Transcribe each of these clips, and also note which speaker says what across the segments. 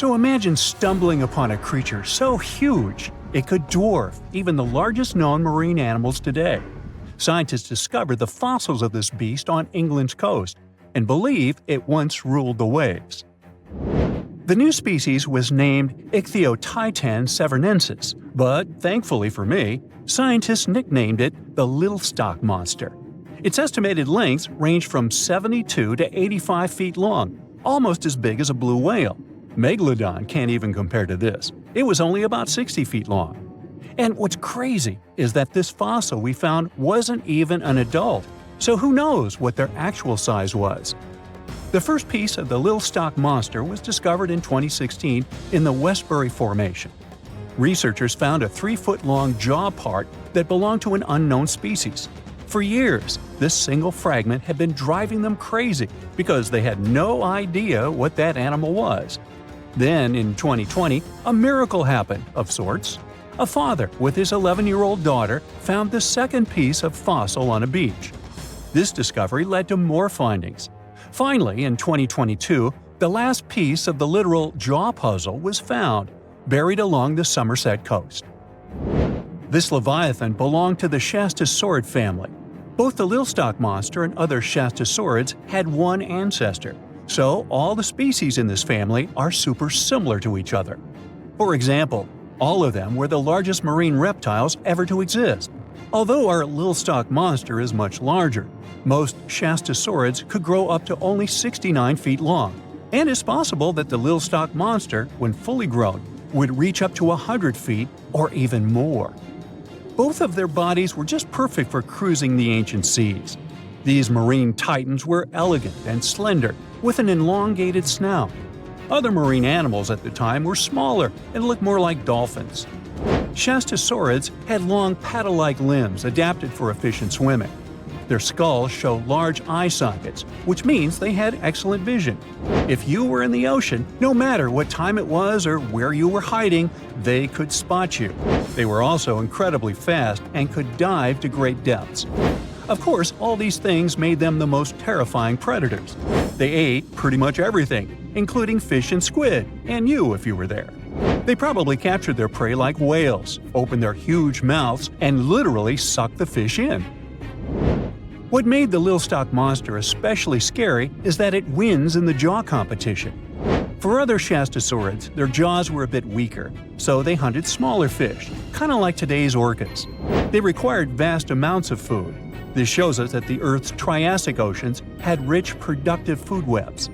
Speaker 1: So imagine stumbling upon a creature so huge it could dwarf even the largest known marine animals today. Scientists discovered the fossils of this beast on England's coast and believe it once ruled the waves. The new species was named Ichthyotitan severnensis, but thankfully for me, scientists nicknamed it the little stock monster. Its estimated lengths range from 72 to 85 feet long, almost as big as a blue whale. Megalodon can't even compare to this. It was only about 60 feet long. And what's crazy is that this fossil we found wasn't even an adult, so who knows what their actual size was. The first piece of the little stock monster was discovered in 2016 in the Westbury Formation. Researchers found a 3-foot-long jaw part that belonged to an unknown species. For years, this single fragment had been driving them crazy because they had no idea what that animal was. Then, in 2020, a miracle happened, of sorts. A father with his 11-year-old daughter found the second piece of fossil on a beach. This discovery led to more findings. Finally, in 2022, the last piece of the literal jaw puzzle was found, buried along the Somerset coast. This Leviathan belonged to the Shastasaurid family. Both the little stock monster and other Shastasaurids had one ancestor, so all the species in this family are super similar to each other. For example, all of them were the largest marine reptiles ever to exist. Although our little stock monster is much larger, most Shastasaurids could grow up to only 69 feet long, and it's possible that the little stock monster, when fully grown, would reach up to 100 feet or even more. Both of their bodies were just perfect for cruising the ancient seas. These marine titans were elegant and slender, with an elongated snout. Other marine animals at the time were smaller and looked more like dolphins. Shastasaurids had long paddle-like limbs adapted for efficient swimming. Their skulls show large eye sockets, which means they had excellent vision. If you were in the ocean, no matter what time it was or where you were hiding, they could spot you. They were also incredibly fast and could dive to great depths. Of course, all these things made them the most terrifying predators. They ate pretty much everything, including fish and squid, and you if you were there. They probably captured their prey like whales, opened their huge mouths, and literally sucked the fish in. What made the little stock monster especially scary is that it wins in the jaw competition. For other Shastasaurids, their jaws were a bit weaker, so they hunted smaller fish, kind of like today's orcas. They required vast amounts of food. This shows us that the Earth's Triassic oceans had rich, productive food webs.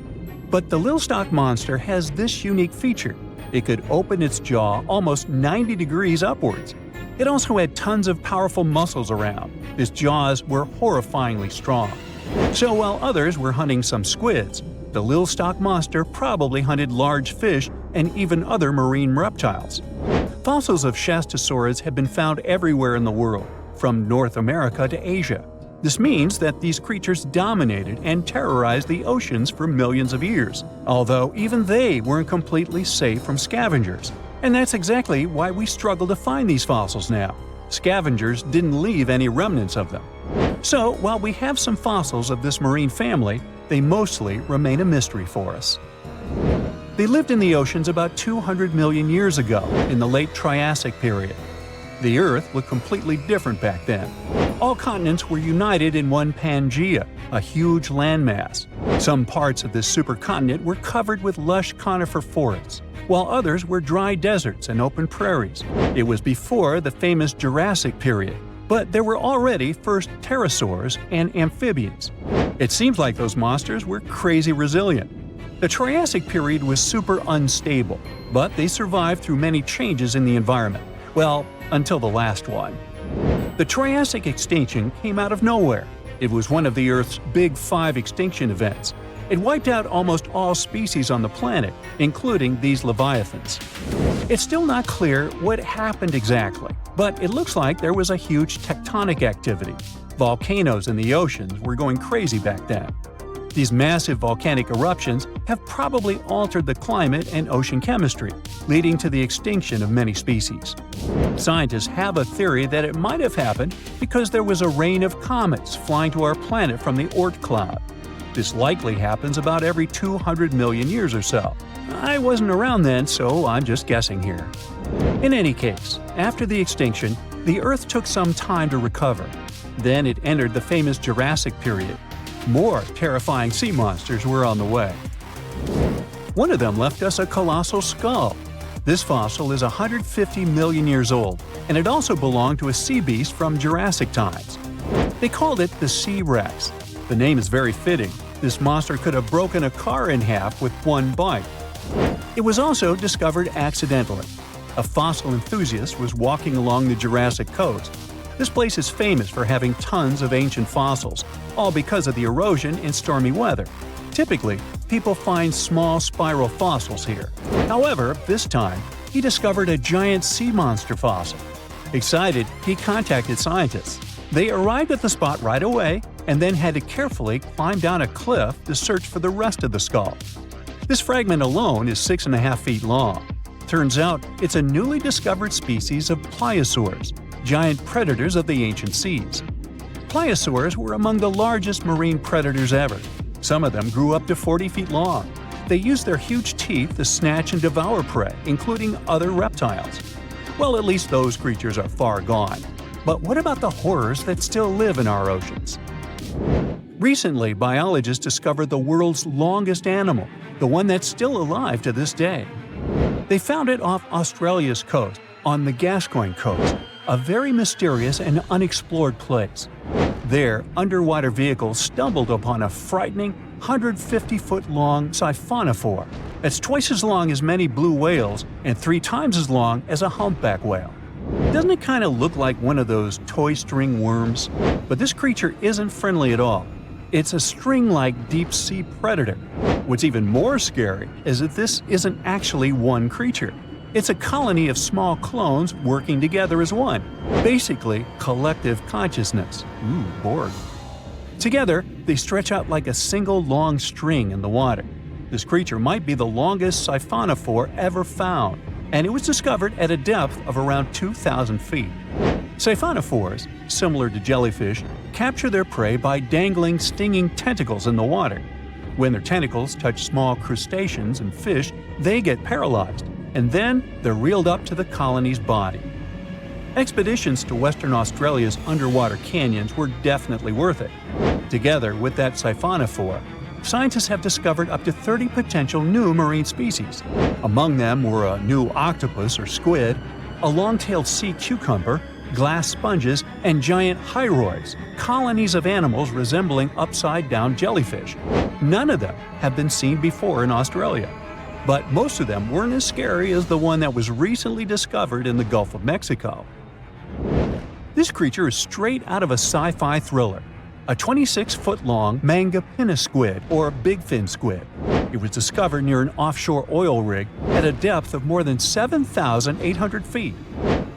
Speaker 1: But the little stock monster has this unique feature. It could open its jaw almost 90 degrees upwards. It also had tons of powerful muscles around. Its jaws were horrifyingly strong. So while others were hunting some squids, the little stock monster probably hunted large fish and even other marine reptiles. Fossils of Shastasaurids have been found everywhere in the world, from North America to Asia. This means that these creatures dominated and terrorized the oceans for millions of years, although even they weren't completely safe from scavengers. And that's exactly why we struggle to find these fossils now. Scavengers didn't leave any remnants of them. So, while we have some fossils of this marine family, they mostly remain a mystery for us. They lived in the oceans about 200 million years ago, in the late Triassic period. The Earth looked completely different back then. All continents were united in one Pangaea, a huge landmass. Some parts of this supercontinent were covered with lush conifer forests, while others were dry deserts and open prairies. It was before the famous Jurassic period, but there were already first pterosaurs and amphibians. It seems like those monsters were crazy resilient. The Triassic period was super unstable, but they survived through many changes in the environment. Well, until the last one. The Triassic extinction came out of nowhere. It was one of the Earth's big 5 extinction events. It wiped out almost all species on the planet, including these leviathans. It's still not clear what happened exactly, but it looks like there was a huge tectonic activity. Volcanoes in the oceans were going crazy back then. These massive volcanic eruptions have probably altered the climate and ocean chemistry, leading to the extinction of many species. Scientists have a theory that it might have happened because there was a rain of comets flying to our planet from the Oort cloud. This likely happens about every 200 million years or so. I wasn't around then, so I'm just guessing here. In any case, after the extinction, the Earth took some time to recover. Then it entered the famous Jurassic period. More terrifying sea monsters were on the way. One of them left us a colossal skull. This fossil is 150 million years old, and it also belonged to a sea beast from Jurassic times. They called it the T-Rex. The name is very fitting. This monster could have broken a car in half with one bite. It was also discovered accidentally. A fossil enthusiast was walking along the Jurassic coast. This place is famous for having tons of ancient fossils, all because of the erosion in stormy weather. Typically, people find small spiral fossils here. However, this time, he discovered a giant sea monster fossil. Excited, he contacted scientists. They arrived at the spot right away and then had to carefully climb down a cliff to search for the rest of the skull. This fragment alone is 6.5 feet long. Turns out, it's a newly discovered species of pliosaurs, giant predators of the ancient seas. Pliosaurs were among the largest marine predators ever. Some of them grew up to 40 feet long. They used their huge teeth to snatch and devour prey, including other reptiles. Well, at least those creatures are far gone. But what about the horrors that still live in our oceans? Recently, biologists discovered the world's longest animal, the one that's still alive to this day. They found it off Australia's coast, on the Gascoyne coast, a very mysterious and unexplored place. There, underwater vehicles stumbled upon a frightening 150-foot-long siphonophore that's twice as long as many blue whales and 3 times as long as a humpback whale. Doesn't it kind of look like one of those toy string worms? But this creature isn't friendly at all. It's a string-like deep-sea predator. What's even more scary is that this isn't actually one creature. It's a colony of small clones working together as one. Basically, collective consciousness. Ooh, Borg. Together, they stretch out like a single long string in the water. This creature might be the longest siphonophore ever found, and it was discovered at a depth of around 2,000 feet. Siphonophores, similar to jellyfish, capture their prey by dangling stinging tentacles in the water. When their tentacles touch small crustaceans and fish, they get paralyzed, and then they're reeled up to the colony's body. Expeditions to Western Australia's underwater canyons were definitely worth it. Together with that siphonophore, scientists have discovered up to 30 potential new marine species. Among them were a new octopus or squid, a long-tailed sea cucumber, glass sponges, and giant hyroids, colonies of animals resembling upside-down jellyfish. None of them have been seen before in Australia. But most of them weren't as scary as the one that was recently discovered in the Gulf of Mexico. This creature is straight out of a sci-fi thriller, a 26-foot-long mangapinna squid or bigfin squid. It was discovered near an offshore oil rig at a depth of more than 7,800 feet.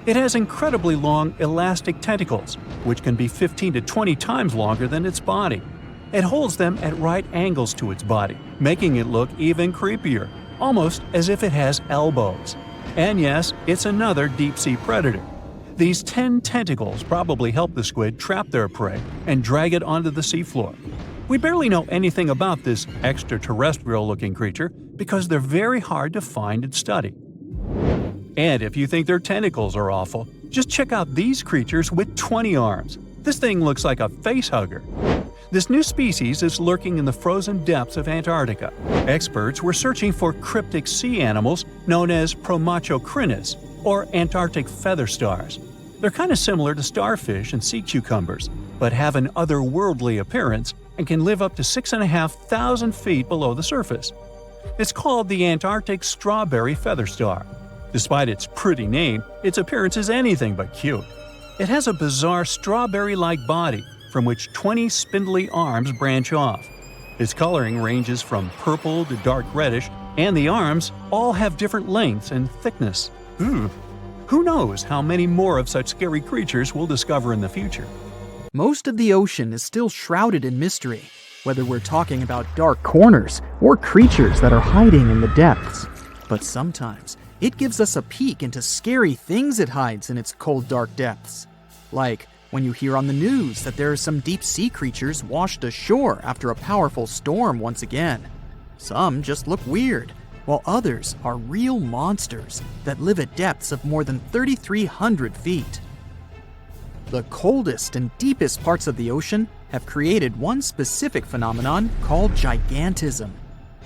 Speaker 1: It has incredibly long elastic tentacles, which can be 15 to 20 times longer than its body. It holds them at right angles to its body, making it look even creepier, almost as if it has elbows. And yes, it's another deep-sea predator. These 10 tentacles probably help the squid trap their prey and drag it onto the seafloor. We barely know anything about this extraterrestrial-looking creature because they're very hard to find and study. And if you think their tentacles are awful, just check out these creatures with 20 arms. This thing looks like a facehugger. This new species is lurking in the frozen depths of Antarctica. Experts were searching for cryptic sea animals known as Promachocrinis, or Antarctic feather stars. They're kind of similar to starfish and sea cucumbers, but have an otherworldly appearance and can live up to 6,500 feet below the surface. It's called the Antarctic strawberry feather star. Despite its pretty name, its appearance is anything but cute. It has a bizarre strawberry-like body from which 20 spindly arms branch off. Its coloring ranges from purple to dark reddish, and the arms all have different lengths and thickness. Ooh. Who knows how many more of such scary creatures we'll discover in the future?
Speaker 2: Most of the ocean is still shrouded in mystery, whether we're talking about dark corners or creatures that are hiding in the depths. But sometimes, it gives us a peek into scary things it hides in its cold, dark depths. Like when you hear on the news that there are some deep-sea creatures washed ashore after a powerful storm once again. Some just look weird, while others are real monsters that live at depths of more than 3,300 feet. The coldest and deepest parts of the ocean have created one specific phenomenon called gigantism.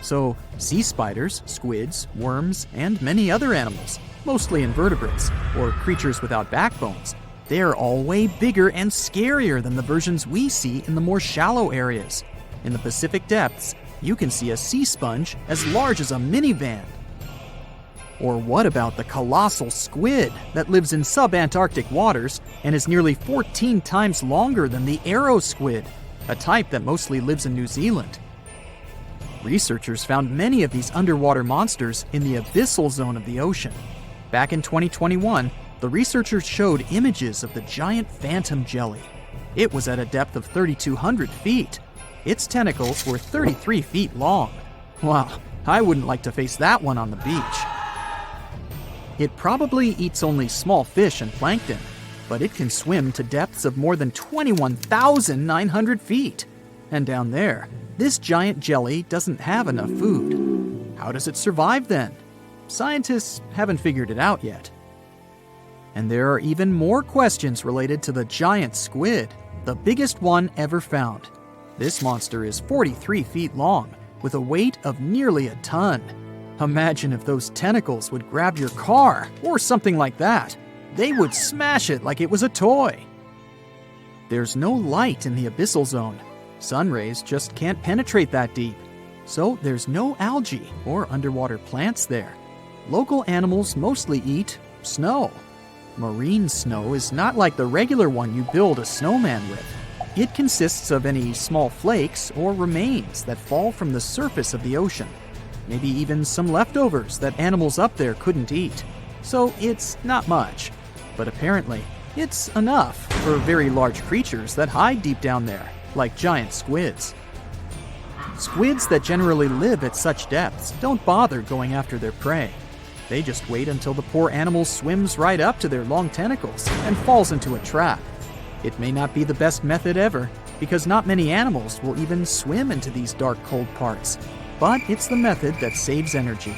Speaker 2: So, sea spiders, squids, worms, and many other animals, mostly invertebrates, or creatures without backbones, they're all way bigger and scarier than the versions we see in the more shallow areas. In the Pacific depths, you can see a sea sponge as large as a minivan. Or what about the colossal squid that lives in subantarctic waters and is nearly 14 times longer than the arrow squid, a type that mostly lives in New Zealand? Researchers found many of these underwater monsters in the abyssal zone of the ocean. Back in 2021, the researchers showed images of the giant phantom jelly. It was at a depth of 3,200 feet. Its tentacles were 33 feet long. Wow, I wouldn't like to face that one on the beach. It probably eats only small fish and plankton, but it can swim to depths of more than 21,900 feet. And down there, this giant jelly doesn't have enough food. How does it survive then? Scientists haven't figured it out yet. And there are even more questions related to the giant squid, the biggest one ever found. This monster is 43 feet long, with a weight of nearly a ton. Imagine if those tentacles would grab your car, or something like that. They would smash it like it was a toy. There's no light in the abyssal zone. Sun rays just can't penetrate that deep. So there's no algae or underwater plants there. Local animals mostly eat snow. Marine snow is not like the regular one you build a snowman with. It consists of any small flakes or remains that fall from the surface of the ocean. Maybe even some leftovers that animals up there couldn't eat. So it's not much. But apparently, it's enough for very large creatures that hide deep down there, like giant squids. Squids that generally live at such depths don't bother going after their prey. They just wait until the poor animal swims right up to their long tentacles and falls into a trap. It may not be the best method ever, because not many animals will even swim into these dark, cold parts. But it's the method that saves energy.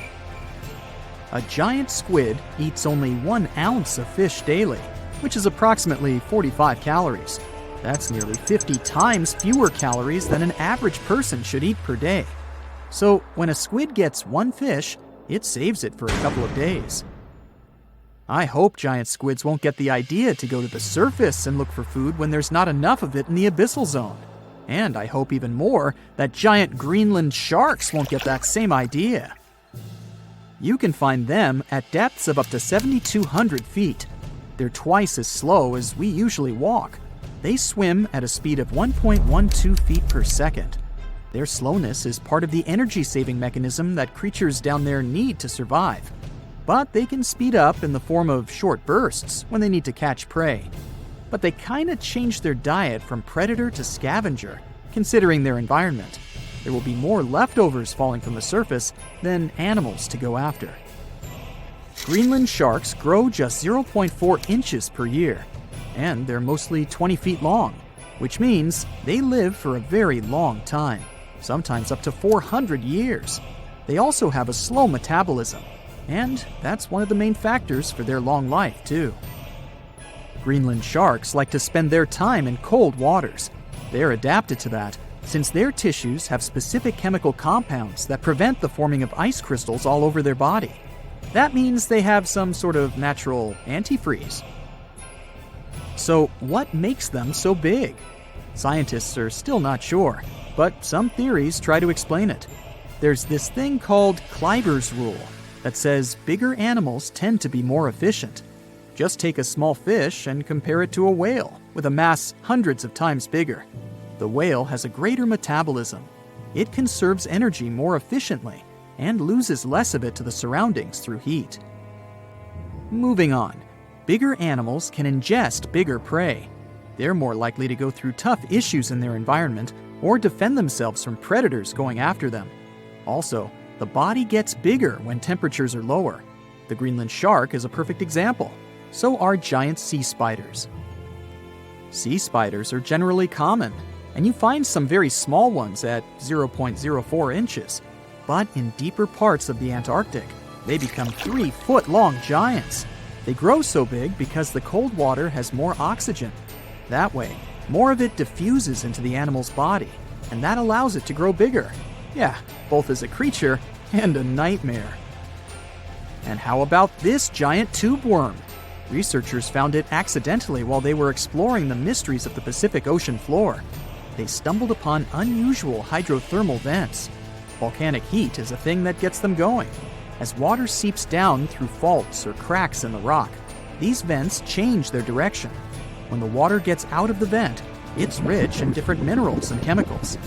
Speaker 2: A giant squid eats only 1 ounce of fish daily, which is approximately 45 calories. That's nearly 50 times fewer calories than an average person should eat per day. So when a squid gets 1 fish, it saves it for a couple of days. I hope giant squids won't get the idea to go to the surface and look for food when there's not enough of it in the abyssal zone. And I hope even more that giant Greenland sharks won't get that same idea. You can find them at depths of up to 7,200 feet. They're twice as slow as we usually walk. They swim at a speed of 1.12 feet per second. Their slowness is part of the energy-saving mechanism that creatures down there need to survive. But they can speed up in the form of short bursts when they need to catch prey. But they kinda change their diet from predator to scavenger, considering their environment. There will be more leftovers falling from the surface than animals to go after. Greenland sharks grow just 0.4 inches per year, and they're mostly 20 feet long, which means they live for a very long time, sometimes up to 400 years. They also have a slow metabolism, and that's one of the main factors for their long life, too. Greenland sharks like to spend their time in cold waters. They're adapted to that, since their tissues have specific chemical compounds that prevent the forming of ice crystals all over their body. That means they have some sort of natural antifreeze. So what makes them so big? Scientists are still not sure, but some theories try to explain it. There's this thing called Kleiber's rule that says bigger animals tend to be more efficient. Just take a small fish and compare it to a whale with a mass hundreds of times bigger. The whale has a greater metabolism. It conserves energy more efficiently and loses less of it to the surroundings through heat. Moving on, bigger animals can ingest bigger prey. They're more likely to go through tough issues in their environment or defend themselves from predators going after them. Also, the body gets bigger when temperatures are lower. The Greenland shark is a perfect example. So are giant sea spiders. Sea spiders are generally common, and you find some very small ones at 0.04 inches. But in deeper parts of the Antarctic, they become 3-foot-long giants. They grow so big because the cold water has more oxygen. That way, more of it diffuses into the animal's body, and that allows it to grow bigger. Yeah, both as a creature and a nightmare. And how about this giant tube worm? Researchers found it accidentally while they were exploring the mysteries of the Pacific Ocean floor. They stumbled upon unusual hydrothermal vents. Volcanic heat is a thing that gets them going. As water seeps down through faults or cracks in the rock, these vents change their direction. When the water gets out of the vent, it's rich in different minerals and chemicals.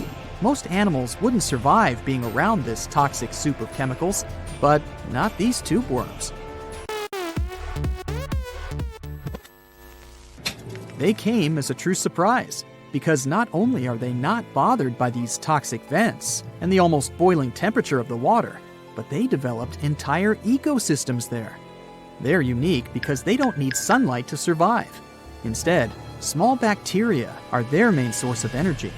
Speaker 2: Most animals wouldn't survive being around this toxic soup of chemicals, but not these tube worms. They came as a true surprise, because not only are they not bothered by these toxic vents and the almost boiling temperature of the water, but they developed entire ecosystems there. They're unique because they don't need sunlight to survive. Instead, small bacteria are their main source of energy.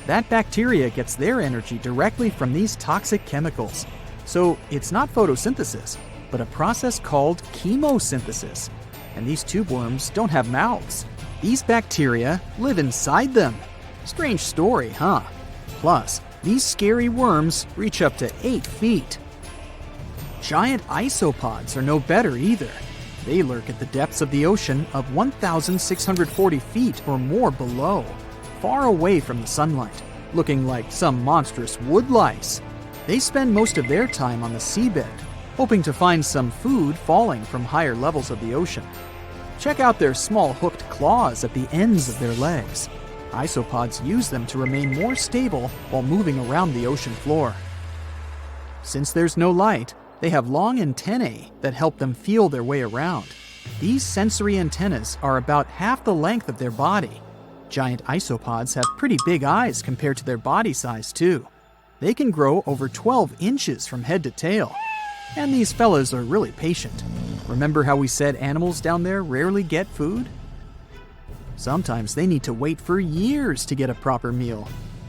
Speaker 2: That bacteria gets their energy directly from these toxic chemicals. So it's not photosynthesis, but a process called chemosynthesis. And these tube worms don't have mouths. These bacteria live inside them. Strange story, huh? Plus, these scary worms reach up to 8 feet. Giant isopods are no better either. They lurk at the depths of the ocean of 1,640 feet or more below, far away from the sunlight, looking like some monstrous wood lice. They spend most of their time on the seabed, hoping to find some food falling from higher levels of the ocean. Check out their small hooked claws at the ends of their legs. Isopods use them to remain more stable while moving around the ocean floor. Since there's no light, they have long antennae that help them feel their way around. These sensory antennas are about half the length of their body. Giant isopods have pretty big eyes compared to their body size, too. They can grow over 12 inches from head to tail. And these fellas are really patient. Remember how we said animals down there rarely get food? Sometimes they need to wait for years to get a proper meal.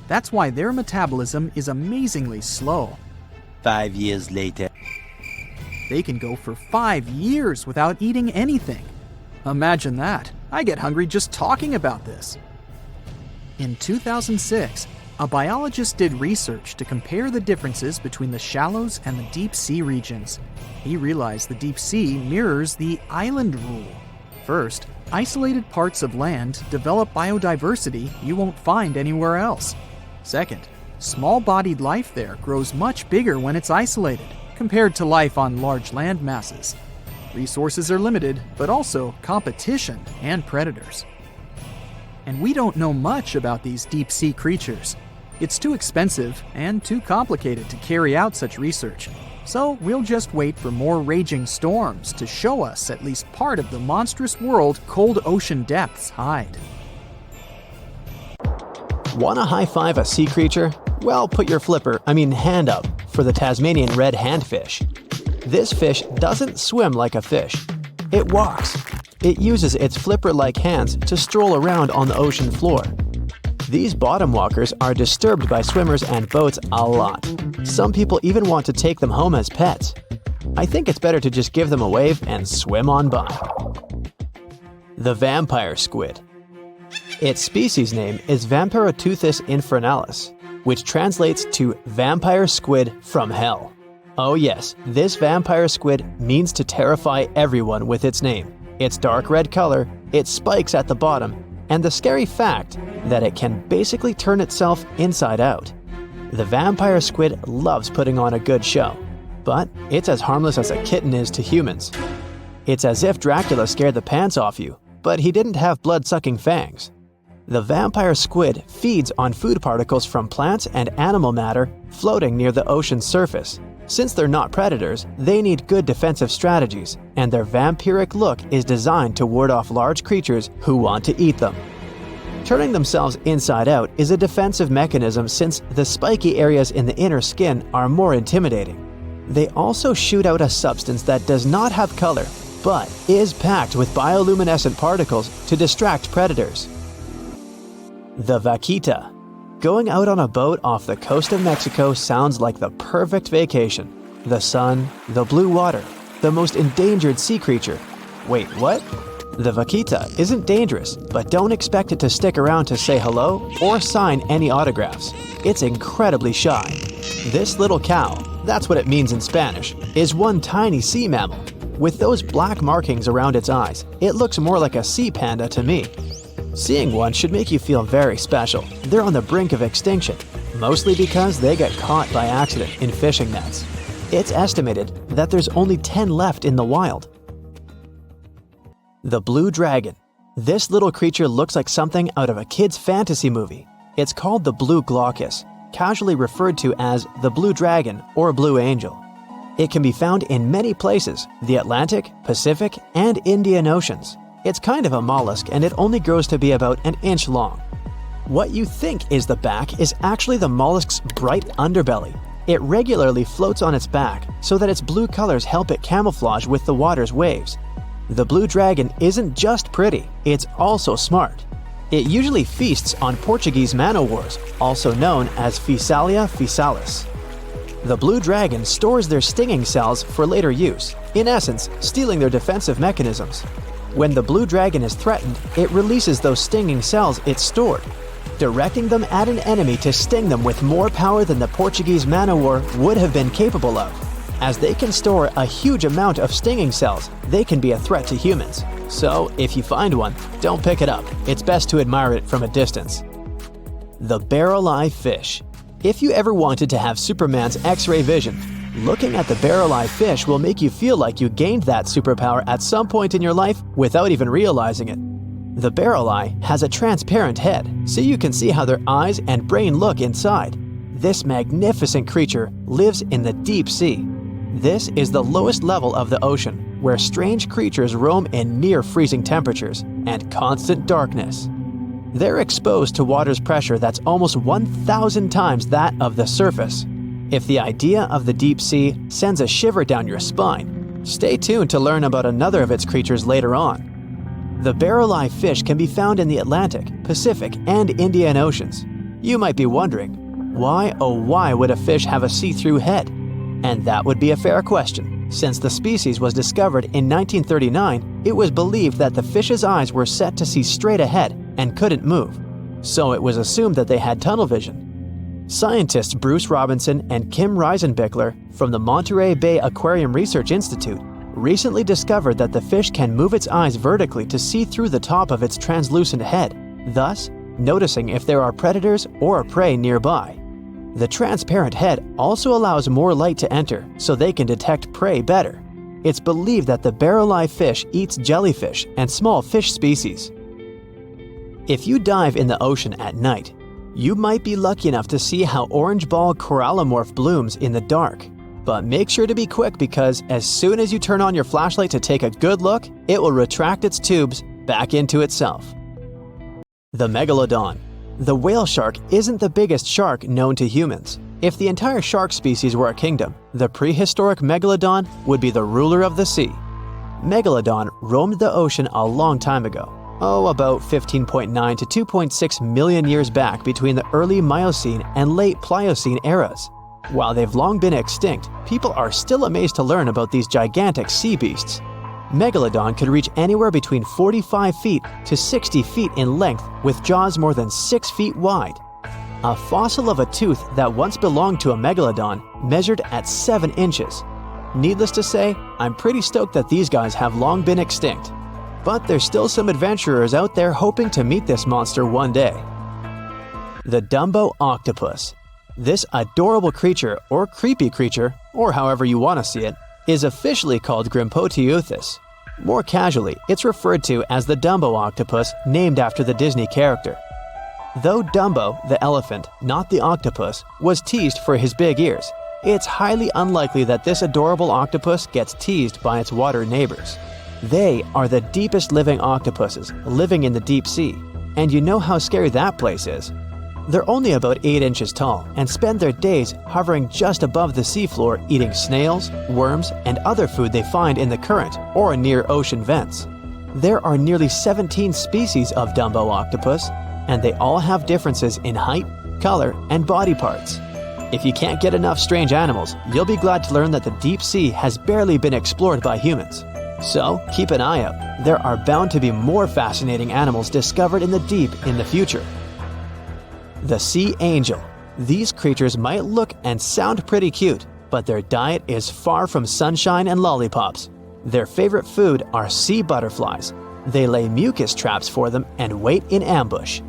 Speaker 2: That's why their metabolism is amazingly slow.
Speaker 3: 5 years later.
Speaker 2: They can go for 5 years without eating anything. Imagine that. I get hungry just talking about this. In 2006, a biologist did research to compare the differences between the shallows and the deep sea regions. He realized the deep sea mirrors the island rule. First, isolated parts of land develop biodiversity you won't find anywhere else. Second, small-bodied life there grows much bigger when it's isolated, compared to life on large land masses. Resources are limited, but also competition and predators. And we don't know much about these deep-sea creatures. It's too expensive and too complicated to carry out such research, so we'll just wait for more raging storms to show us at least part of the monstrous world cold ocean depths hide.
Speaker 4: Want to high-five a sea creature? Well, put your hand up for the Tasmanian red handfish. This fish doesn't swim like a fish. It walks. It uses its flipper-like hands to stroll around on the ocean floor. These bottom walkers are disturbed by swimmers and boats a lot. Some people even want to take them home as pets. I think it's better to just give them a wave and swim on by. The vampire squid. Its species name is Vampiroteuthis infernalis, which translates to vampire squid from hell. Oh yes, this vampire squid means to terrify everyone with its name, its dark red color, its spikes at the bottom, and the scary fact that it can basically turn itself inside out. The vampire squid loves putting on a good show, but it's as harmless as a kitten is to humans. It's as if Dracula scared the pants off you, but he didn't have blood-sucking fangs. The vampire squid feeds on food particles from plants and animal matter floating near the ocean's surface. Since they're not predators, they need good defensive strategies, and their vampiric look is designed to ward off large creatures who want to eat them. Turning themselves inside out is a defensive mechanism since the spiky areas in the inner skin are more intimidating. They also shoot out a substance that does not have color, but is packed with bioluminescent particles to distract predators. The vaquita. Going out on a boat off the coast of Mexico sounds like the perfect vacation. The sun, the blue water, the most endangered sea creature. Wait, what? The vaquita isn't dangerous, but don't expect it to stick around to say hello or sign any autographs. It's incredibly shy. This little cow, that's what it means in Spanish, is one tiny sea mammal. With those black markings around its eyes, it looks more like a sea panda to me. Seeing one should make you feel very special. They're on the brink of extinction, mostly because they got caught by accident in fishing nets. It's estimated that there's only 10 left in the wild. The blue dragon. This little creature looks like something out of a kid's fantasy movie. It's called the blue glaucus, casually referred to as the blue dragon or blue angel. It can be found in many places, the Atlantic, Pacific, and Indian Oceans. It's kind of a mollusk and it only grows to be about an inch long. What you think is the back is actually the mollusk's bright underbelly. It regularly floats on its back so that its blue colors help it camouflage with the water's waves. The blue dragon isn't just pretty, it's also smart. It usually feasts on Portuguese man-o'-wars, also known as Physalia physalis. The blue dragon stores their stinging cells for later use, in essence, stealing their defensive mechanisms. When the blue dragon is threatened, it releases those stinging cells it stored, directing them at an enemy to sting them with more power than the Portuguese man-o'-war would have been capable of. As they can store a huge amount of stinging cells, they can be a threat to humans. So, if you find one, don't pick it up. It's best to admire it from a distance. The barrel-eye fish. If you ever wanted to have Superman's X-ray vision, looking at the barrel-eye fish will make you feel like you gained that superpower at some point in your life without even realizing it. The barrel eye has a transparent head, so you can see how their eyes and brain look inside. This magnificent creature lives in the deep sea. This is the lowest level of the ocean, where strange creatures roam in near-freezing temperatures and constant darkness. They're exposed to water's pressure that's almost 1,000 times that of the surface. If the idea of the deep sea sends a shiver down your spine, stay tuned to learn about another of its creatures later on. The barrel-eye fish can be found in the Atlantic, Pacific, and Indian Oceans. You might be wondering, why oh why would a fish have a see-through head? And that would be a fair question. Since the species was discovered in 1939, it was believed that the fish's eyes were set to see straight ahead and couldn't move. So it was assumed that they had tunnel vision. Scientists Bruce Robinson and Kim Reisenbichler from the Monterey Bay Aquarium Research Institute recently discovered that the fish can move its eyes vertically to see through the top of its translucent head, thus noticing if there are predators or prey nearby. The transparent head also allows more light to enter so they can detect prey better. It's believed that the barrel-eye fish eats jellyfish and small fish species. If you dive in the ocean at night, you might be lucky enough to see how orange ball corallimorph blooms in the dark. But make sure to be quick because as soon as you turn on your flashlight to take a good look, it will retract its tubes back into itself. The Megalodon. The whale shark isn't the biggest shark known to humans. If the entire shark species were a kingdom, the prehistoric Megalodon would be the ruler of the sea. Megalodon roamed the ocean a long time ago. About 15.9 to 2.6 million years back between the early Miocene and late Pliocene eras. While they've long been extinct, people are still amazed to learn about these gigantic sea beasts. Megalodon could reach anywhere between 45 feet to 60 feet in length with jaws more than 6 feet wide. A fossil of a tooth that once belonged to a megalodon measured at 7 inches. Needless to say, I'm pretty stoked that these guys have long been extinct. But there's still some adventurers out there hoping to meet this monster one day. The Dumbo octopus. This adorable creature, or creepy creature, or however you want to see it, is officially called Grimpoteuthis. More casually, it's referred to as the Dumbo octopus, named after the Disney character. Though Dumbo, the elephant, not the octopus, was teased for his big ears, it's highly unlikely that this adorable octopus gets teased by its water neighbors. They are the deepest living octopuses, living in the deep sea. And you know how scary that place is. They're only about 8 inches tall and spend their days hovering just above the seafloor eating snails, worms, and other food they find in the current or near ocean vents. There are nearly 17 species of Dumbo octopus, and they all have differences in height, color, and body parts. If you can't get enough strange animals, you'll be glad to learn that the deep sea has barely been explored by humans. So, keep an eye out. There are bound to be more fascinating animals discovered in the deep in the future. The sea angel. These creatures might look and sound pretty cute, but their diet is far from sunshine and lollipops. Their favorite food are sea butterflies. They lay mucus traps for them and wait in ambush.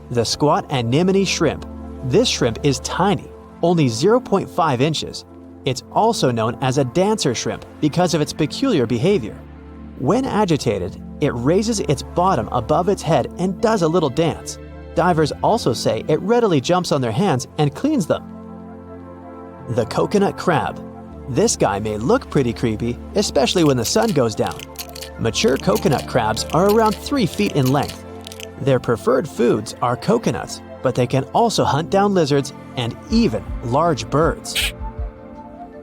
Speaker 4: The squat anemone shrimp. This shrimp is tiny, only 0.5 inches. It's also known as a dancer shrimp because of its peculiar behavior. When agitated, it raises its bottom above its head and does a little dance. Divers also say it readily jumps on their hands and cleans them. The coconut crab. This guy may look pretty creepy, especially when the sun goes down. Mature coconut crabs are around 3 feet in length. Their preferred foods are coconuts, but they can also hunt down lizards and even large birds.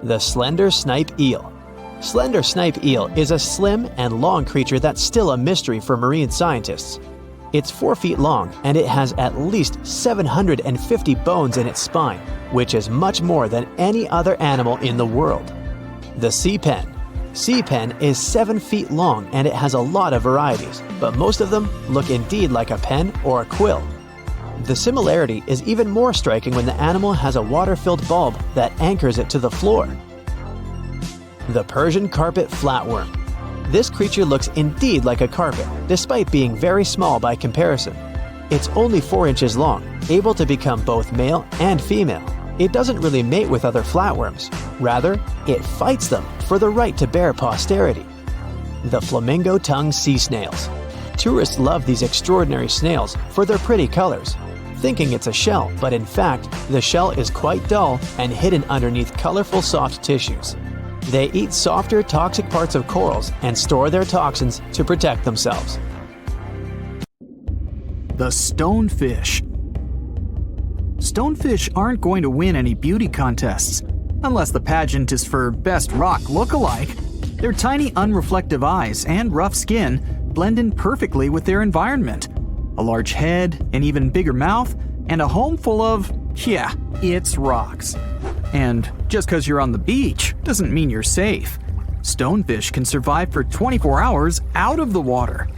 Speaker 4: The slender snipe eel. Slender snipe eel is a slim and long creature that's still a mystery for marine scientists. It's 4 feet long and it has at least 750 bones in its spine, which is much more than any other animal in the world. The sea pen. Sea pen is 7 feet long and it has a lot of varieties, but most of them look indeed like a pen or a quill. The similarity is even more striking when the animal has a water-filled bulb that anchors it to the floor. The Persian carpet flatworm. This creature looks indeed like a carpet, despite being very small by comparison. It's only 4 inches long, able to become both male and female. It doesn't really mate with other flatworms. Rather, it fights them for the right to bear posterity. The flamingo-tongued sea snails. Tourists love these extraordinary snails for their pretty colors, thinking it's a shell, but in fact, the shell is quite dull and hidden underneath colorful soft tissues. They eat softer, toxic parts of corals and store their toxins to protect themselves.
Speaker 2: The stonefish. Stonefish aren't going to win any beauty contests, unless the pageant is for best rock look-alike. Their tiny unreflective eyes and rough skin blend in perfectly with their environment. A large head, an even bigger mouth, and a home full of, it's rocks. And just because you're on the beach doesn't mean you're safe. Stonefish can survive for 24 hours out of the water.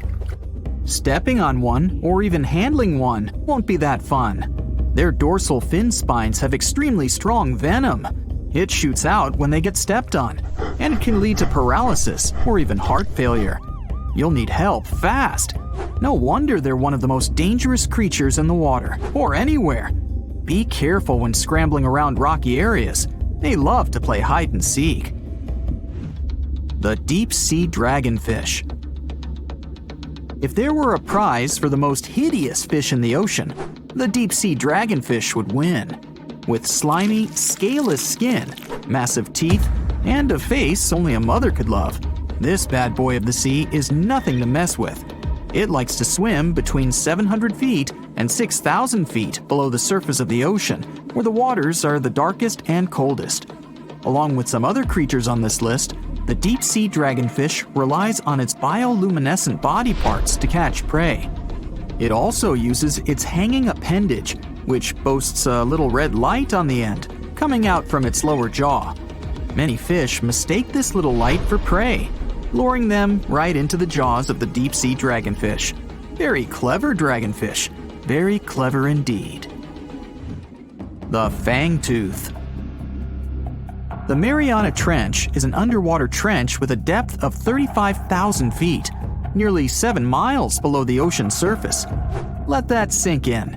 Speaker 2: Stepping on one or even handling one won't be that fun. Their dorsal fin spines have extremely strong venom. It shoots out when they get stepped on, and it can lead to paralysis or even heart failure. You'll need help fast. No wonder they're one of the most dangerous creatures in the water, or anywhere. Be careful when scrambling around rocky areas. They love to play hide and seek. The deep sea dragonfish. If there were a prize for the most hideous fish in the ocean, the deep sea dragonfish would win. With slimy, scaleless skin, massive teeth, and a face only a mother could love, this bad boy of the sea is nothing to mess with. It likes to swim between 700 feet and 6,000 feet below the surface of the ocean, where the waters are the darkest and coldest. Along with some other creatures on this list, the deep sea dragonfish relies on its bioluminescent body parts to catch prey. It also uses its hanging appendage, which boasts a little red light on the end, coming out from its lower jaw. Many fish mistake this little light for prey, luring them right into the jaws of the deep sea dragonfish. Very clever dragonfish, very clever indeed. The fangtooth. The Mariana Trench is an underwater trench with a depth of 35,000 feet, nearly 7 miles below the ocean surface. Let that sink in.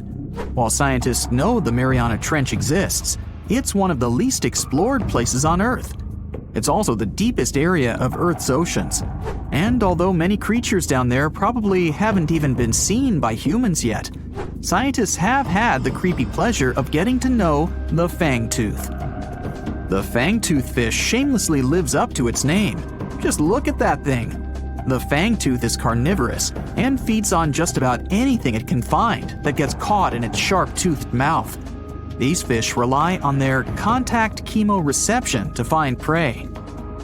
Speaker 2: While scientists know the Mariana Trench exists, it's one of the least explored places on Earth. It's also the deepest area of Earth's oceans. And although many creatures down there probably haven't even been seen by humans yet, scientists have had the creepy pleasure of getting to know the fangtooth. The fangtooth fish shamelessly lives up to its name. Just look at that thing. The fangtooth is carnivorous and feeds on just about anything it can find that gets caught in its sharp-toothed mouth. These fish rely on their contact chemoreception to find prey.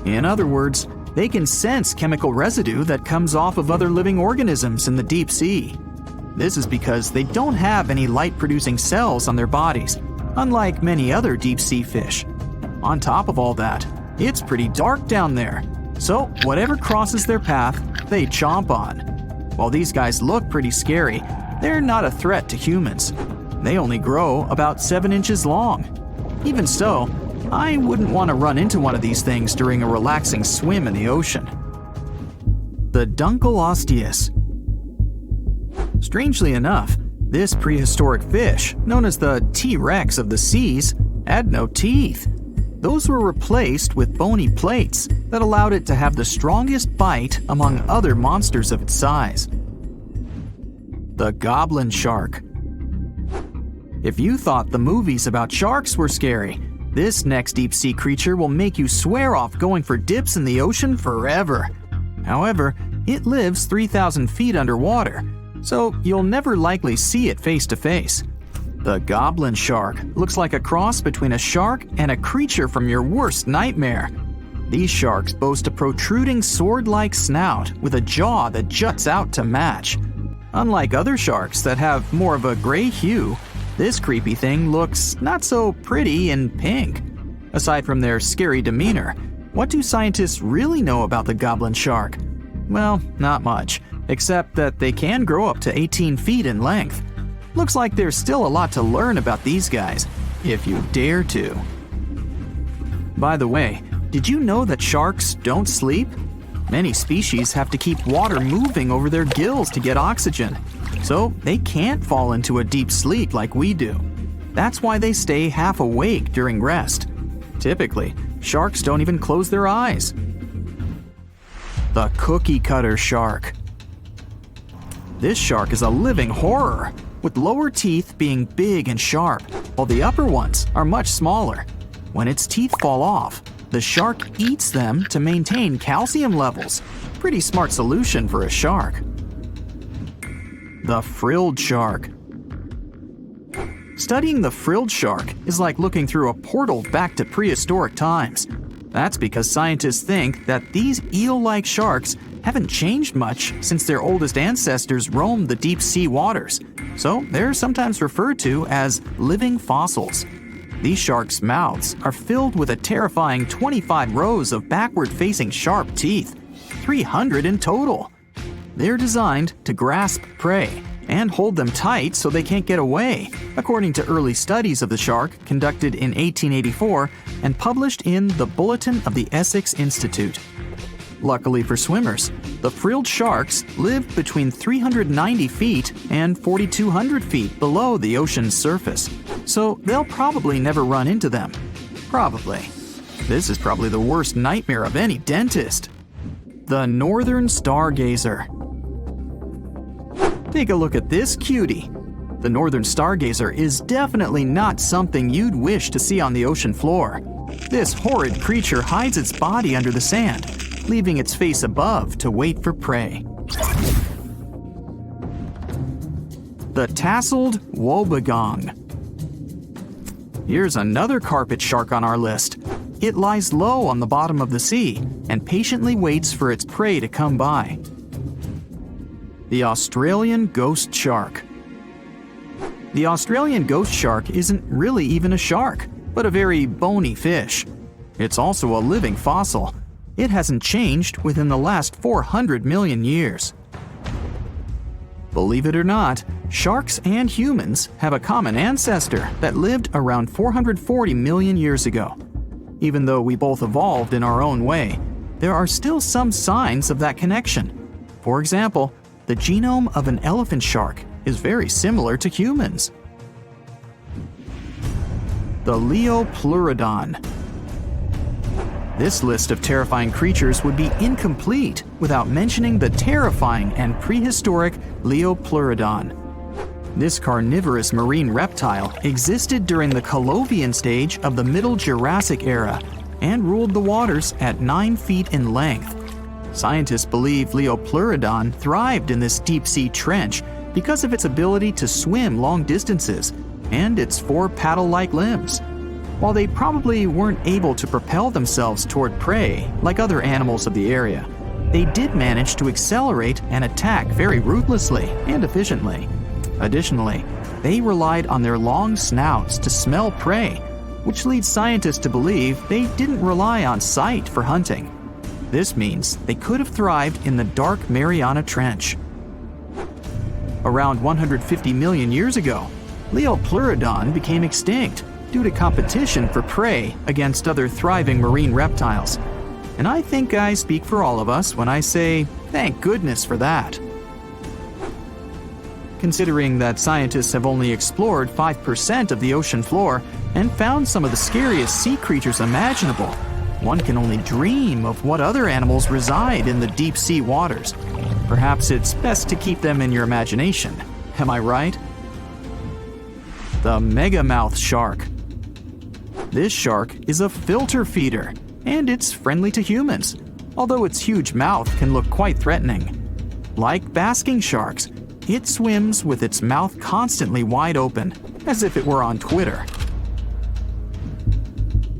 Speaker 2: In other words, they can sense chemical residue that comes off of other living organisms in the deep sea. This is because they don't have any light-producing cells on their bodies, unlike many other deep-sea fish. On top of all that, it's pretty dark down there, so whatever crosses their path, they chomp on. While these guys look pretty scary, they're not a threat to humans. They only grow about 7 inches long. Even so, I wouldn't want to run into one of these things during a relaxing swim in the ocean. The Dunkleosteus. Strangely enough, this prehistoric fish, known as the T-Rex of the seas, had no teeth. Those were replaced with bony plates that allowed it to have the strongest bite among other monsters of its size. The goblin shark. If you thought the movies about sharks were scary, this next deep-sea creature will make you swear off going for dips in the ocean forever. However, it lives 3,000 feet underwater, so you'll never likely see it face to face. The goblin shark looks like a cross between a shark and a creature from your worst nightmare. These sharks boast a protruding sword-like snout with a jaw that juts out to match. Unlike other sharks that have more of a gray hue, this creepy thing looks not so pretty and pink. Aside from their scary demeanor, what do scientists really know about the goblin shark? Well, not much, except that they can grow up to 18 feet in length. Looks like there's still a lot to learn about these guys, if you dare to. By the way, did you know that sharks don't sleep? Many species have to keep water moving over their gills to get oxygen, so they can't fall into a deep sleep like we do. That's why they stay half awake during rest. Typically, sharks don't even close their eyes. The cookie cutter shark. This shark is a living horror, with lower teeth being big and sharp, while the upper ones are much smaller. When its teeth fall off, the shark eats them to maintain calcium levels. Pretty smart solution for a shark. The frilled shark. Studying the frilled shark is like looking through a portal back to prehistoric times. That's because scientists think that these eel-like sharks haven't changed much since their oldest ancestors roamed the deep sea waters, so they're sometimes referred to as living fossils. These sharks' mouths are filled with a terrifying 25 rows of backward-facing sharp teeth, 300 in total. They're designed to grasp prey and hold them tight so they can't get away, according to early studies of the shark conducted in 1884 and published in the Bulletin of the Essex Institute. Luckily for swimmers, the frilled sharks live between 390 feet and 4,200 feet below the ocean's surface, so they'll probably never run into them. Probably. This is probably the worst nightmare of any dentist. The northern stargazer. Take a look at this cutie. The northern stargazer is definitely not something you'd wish to see on the ocean floor. This horrid creature hides its body under the sand, leaving its face above to wait for prey. The tasseled wobbegong. Here's another carpet shark on our list. It lies low on the bottom of the sea and patiently waits for its prey to come by. The Australian ghost shark. The Australian ghost shark isn't really even a shark, but a very bony fish. It's also a living fossil. It hasn't changed within the last 400 million years. Believe it or not, sharks and humans have a common ancestor that lived around 440 million years ago. Even though we both evolved in our own way, there are still some signs of that connection. For example, the genome of an elephant shark is very similar to humans. The Leopleurodon. This list of terrifying creatures would be incomplete without mentioning the terrifying and prehistoric Leopleurodon. This carnivorous marine reptile existed during the Colovian stage of the Middle Jurassic era and ruled the waters at 9 feet in length. Scientists believe Leopleurodon thrived in this deep-sea trench because of its ability to swim long distances and its 4 paddle-like limbs. While they probably weren't able to propel themselves toward prey like other animals of the area, they did manage to accelerate and attack very ruthlessly and efficiently, Additionally, they relied on their long snouts to smell prey, which leads scientists to believe they didn't rely on sight for hunting. This means they could have thrived in the dark Mariana Trench. Around 150 million years ago, Leopleurodon became extinct due to competition for prey against other thriving marine reptiles. And I think I speak for all of us when I say, thank goodness for that. Considering that scientists have only explored 5% of the ocean floor and found some of the scariest sea creatures imaginable, one can only dream of what other animals reside in the deep sea waters. Perhaps it's best to keep them in your imagination. Am I right? The megamouth shark. This shark is a filter feeder, and it's friendly to humans, although its huge mouth can look quite threatening. Like basking sharks, it swims with its mouth constantly wide open, as if it were on Twitter.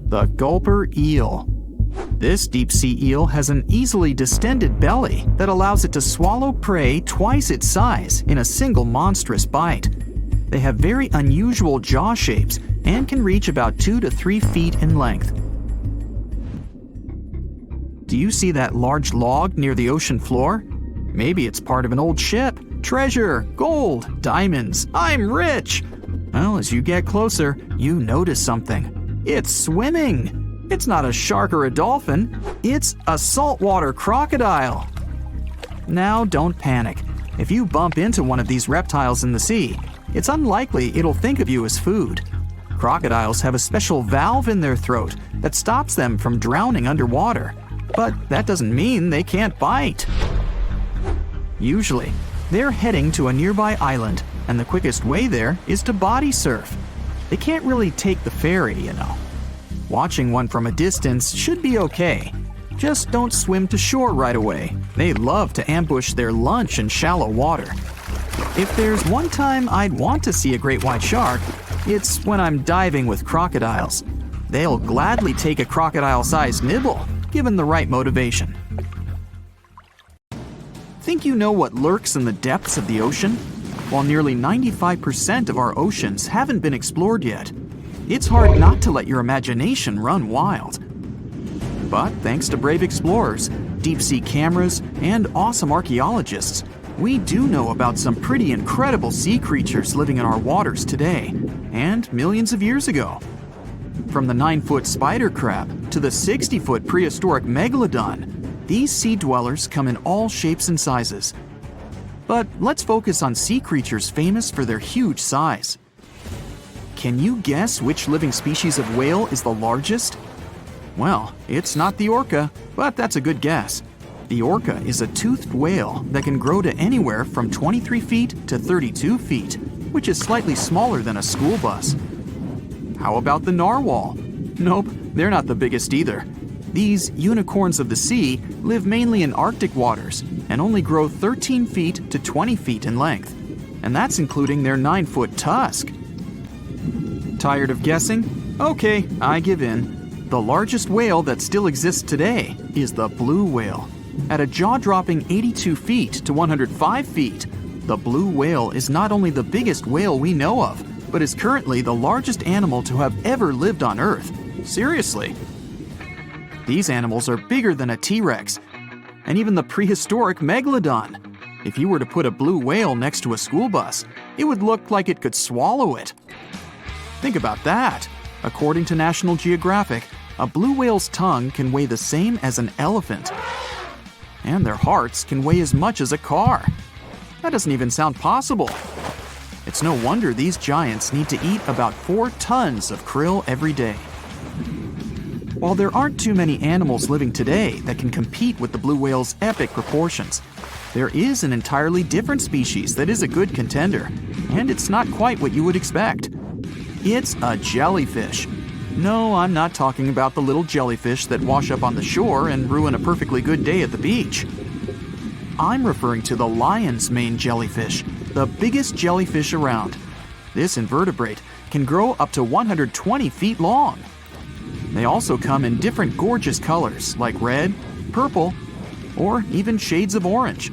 Speaker 2: The gulper eel. This deep-sea eel has an easily distended belly that allows it to swallow prey twice its size in a single monstrous bite. They have very unusual jaw shapes and can reach about 2 to 3 feet in length. Do you see that large log near the ocean floor? Maybe it's part of an old ship. Treasure, gold, diamonds, I'm rich! Well, as you get closer, you notice something. It's swimming! It's not a shark or a dolphin, it's a saltwater crocodile! Now don't panic. If you bump into one of these reptiles in the sea, it's unlikely it'll think of you as food. Crocodiles have a special valve in their throat that stops them from drowning underwater, but that doesn't mean they can't bite. Usually, they're heading to a nearby island, and the quickest way there is to body surf. They can't really take the ferry, you know. Watching one from a distance should be okay. Just don't swim to shore right away. They love to ambush their lunch in shallow water. If there's one time I'd want to see a great white shark, it's when I'm diving with crocodiles. They'll gladly take a crocodile-sized nibble, given the right motivation. Think you know what lurks in the depths of the ocean? While nearly 95% of our oceans haven't been explored yet, it's hard not to let your imagination run wild. But thanks to brave explorers, deep-sea cameras, and awesome archaeologists, we do know about some pretty incredible sea creatures living in our waters today, and millions of years ago. From the 9-foot spider crab to the 60-foot prehistoric megalodon, these sea dwellers come in all shapes and sizes. But let's focus on sea creatures famous for their huge size. Can you guess which living species of whale is the largest? Well, it's not the orca, but that's a good guess. The orca is a toothed whale that can grow to anywhere from 23 feet to 32 feet, which is slightly smaller than a school bus. How about the narwhal? Nope, they're not the biggest either. These unicorns of the sea live mainly in Arctic waters and only grow 13 feet to 20 feet in length, and that's including their 9-foot tusk. Tired of guessing? Okay, I give in. The largest whale that still exists today is the blue whale. At a jaw-dropping 82 feet to 105 feet, the blue whale is not only the biggest whale we know of, but is currently the largest animal to have ever lived on Earth. Seriously. These animals are bigger than a T-Rex, and even the prehistoric Megalodon. If you were to put a blue whale next to a school bus, it would look like it could swallow it. Think about that. According to National Geographic, a blue whale's tongue can weigh the same as an elephant. And their hearts can weigh as much as a car. That doesn't even sound possible. It's no wonder these giants need to eat about 4 tons of krill every day. While there aren't too many animals living today that can compete with the blue whale's epic proportions, there is an entirely different species that is a good contender, and it's not quite what you would expect. It's a jellyfish. No, I'm not talking about the little jellyfish that wash up on the shore and ruin a perfectly good day at the beach. I'm referring to the lion's mane jellyfish, the biggest jellyfish around. This invertebrate can grow up to 120 feet long. They also come in different gorgeous colors like red, purple, or even shades of orange.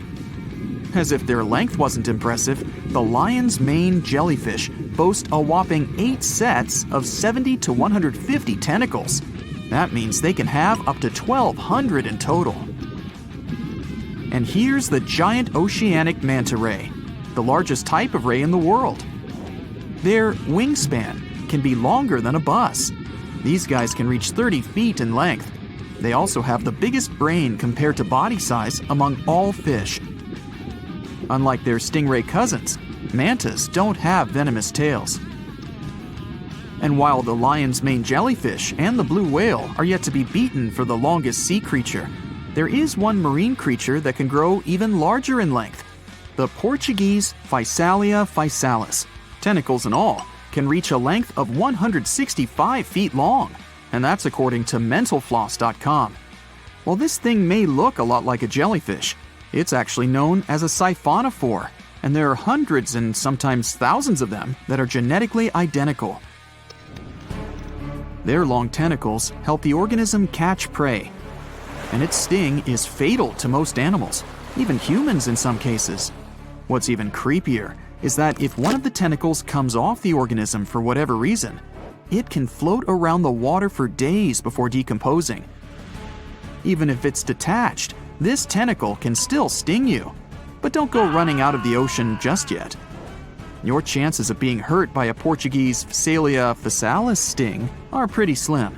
Speaker 2: As if their length wasn't impressive, the lion's mane jellyfish boast a whopping 8 sets of 70 to 150 tentacles. That means they can have up to 1,200 in total. And here's the giant oceanic manta ray, the largest type of ray in the world. Their wingspan can be longer than a bus. These guys can reach 30 feet in length. They also have the biggest brain compared to body size among all fish. Unlike their stingray cousins, mantas don't have venomous tails. And while the lion's mane jellyfish and the blue whale are yet to be beaten for the longest sea creature, there is one marine creature that can grow even larger in length. The Portuguese Physalia physalis, tentacles and all, can reach a length of 165 feet long, and that's according to mentalfloss.com. While this thing may look a lot like a jellyfish, it's actually known as a siphonophore, and there are hundreds and sometimes thousands of them that are genetically identical. Their long tentacles help the organism catch prey, and its sting is fatal to most animals, even humans in some cases. What's even creepier is that if one of the tentacles comes off the organism for whatever reason, it can float around the water for days before decomposing. Even if it's detached, this tentacle can still sting you. But don't go running out of the ocean just yet. Your chances of being hurt by a Portuguese Physalia physalis sting are pretty slim.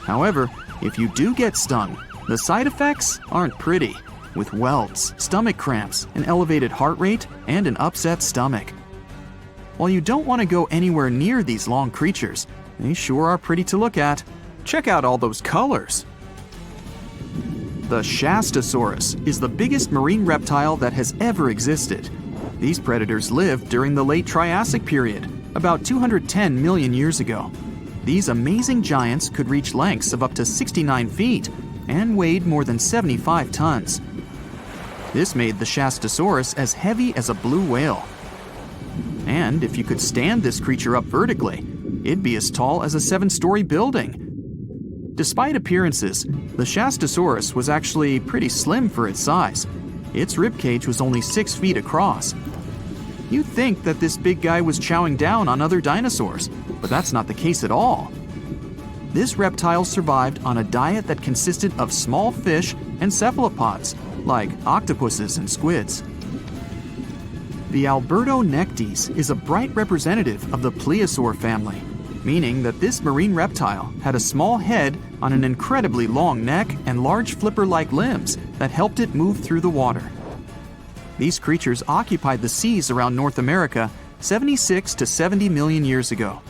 Speaker 2: However, if you do get stung, the side effects aren't pretty, with welts, stomach cramps, an elevated heart rate, and an upset stomach. While you don't want to go anywhere near these long creatures, they sure are pretty to look at. Check out all those colors. The Shastasaurid is the biggest marine reptile that has ever existed. These predators lived during the late Triassic period, about 210 million years ago. These amazing giants could reach lengths of up to 69 feet and weighed more than 75 tons. This made the Shastasaurid as heavy as a blue whale. And if you could stand this creature up vertically, it'd be as tall as a 7-story building. Despite appearances, the Shastasaurid was actually pretty slim for its size. Its ribcage was only 6 feet across. You'd think that this big guy was chowing down on other dinosaurs, but that's not the case at all. This reptile survived on a diet that consisted of small fish and cephalopods, like octopuses and squids. The Albertonectes is a bright representative of the plesiosaur family, meaning that this marine reptile had a small head on an incredibly long neck and large flipper-like limbs that helped it move through the water. These creatures occupied the seas around North America 76 to 70 million years ago.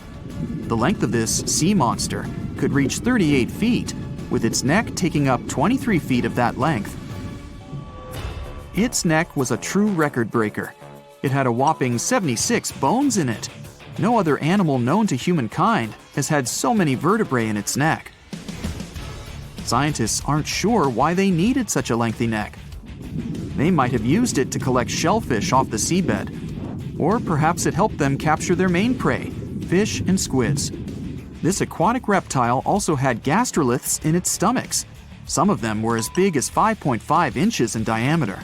Speaker 2: The length of this sea monster could reach 38 feet, with its neck taking up 23 feet of that length. Its neck was a true record breaker. It had a whopping 76 bones in it. No other animal known to humankind has had so many vertebrae in its neck. Scientists aren't sure why they needed such a lengthy neck. They might have used it to collect shellfish off the seabed, or perhaps it helped them capture their main prey, fish and squids. This aquatic reptile also had gastroliths in its stomachs. Some of them were as big as 5.5 inches in diameter.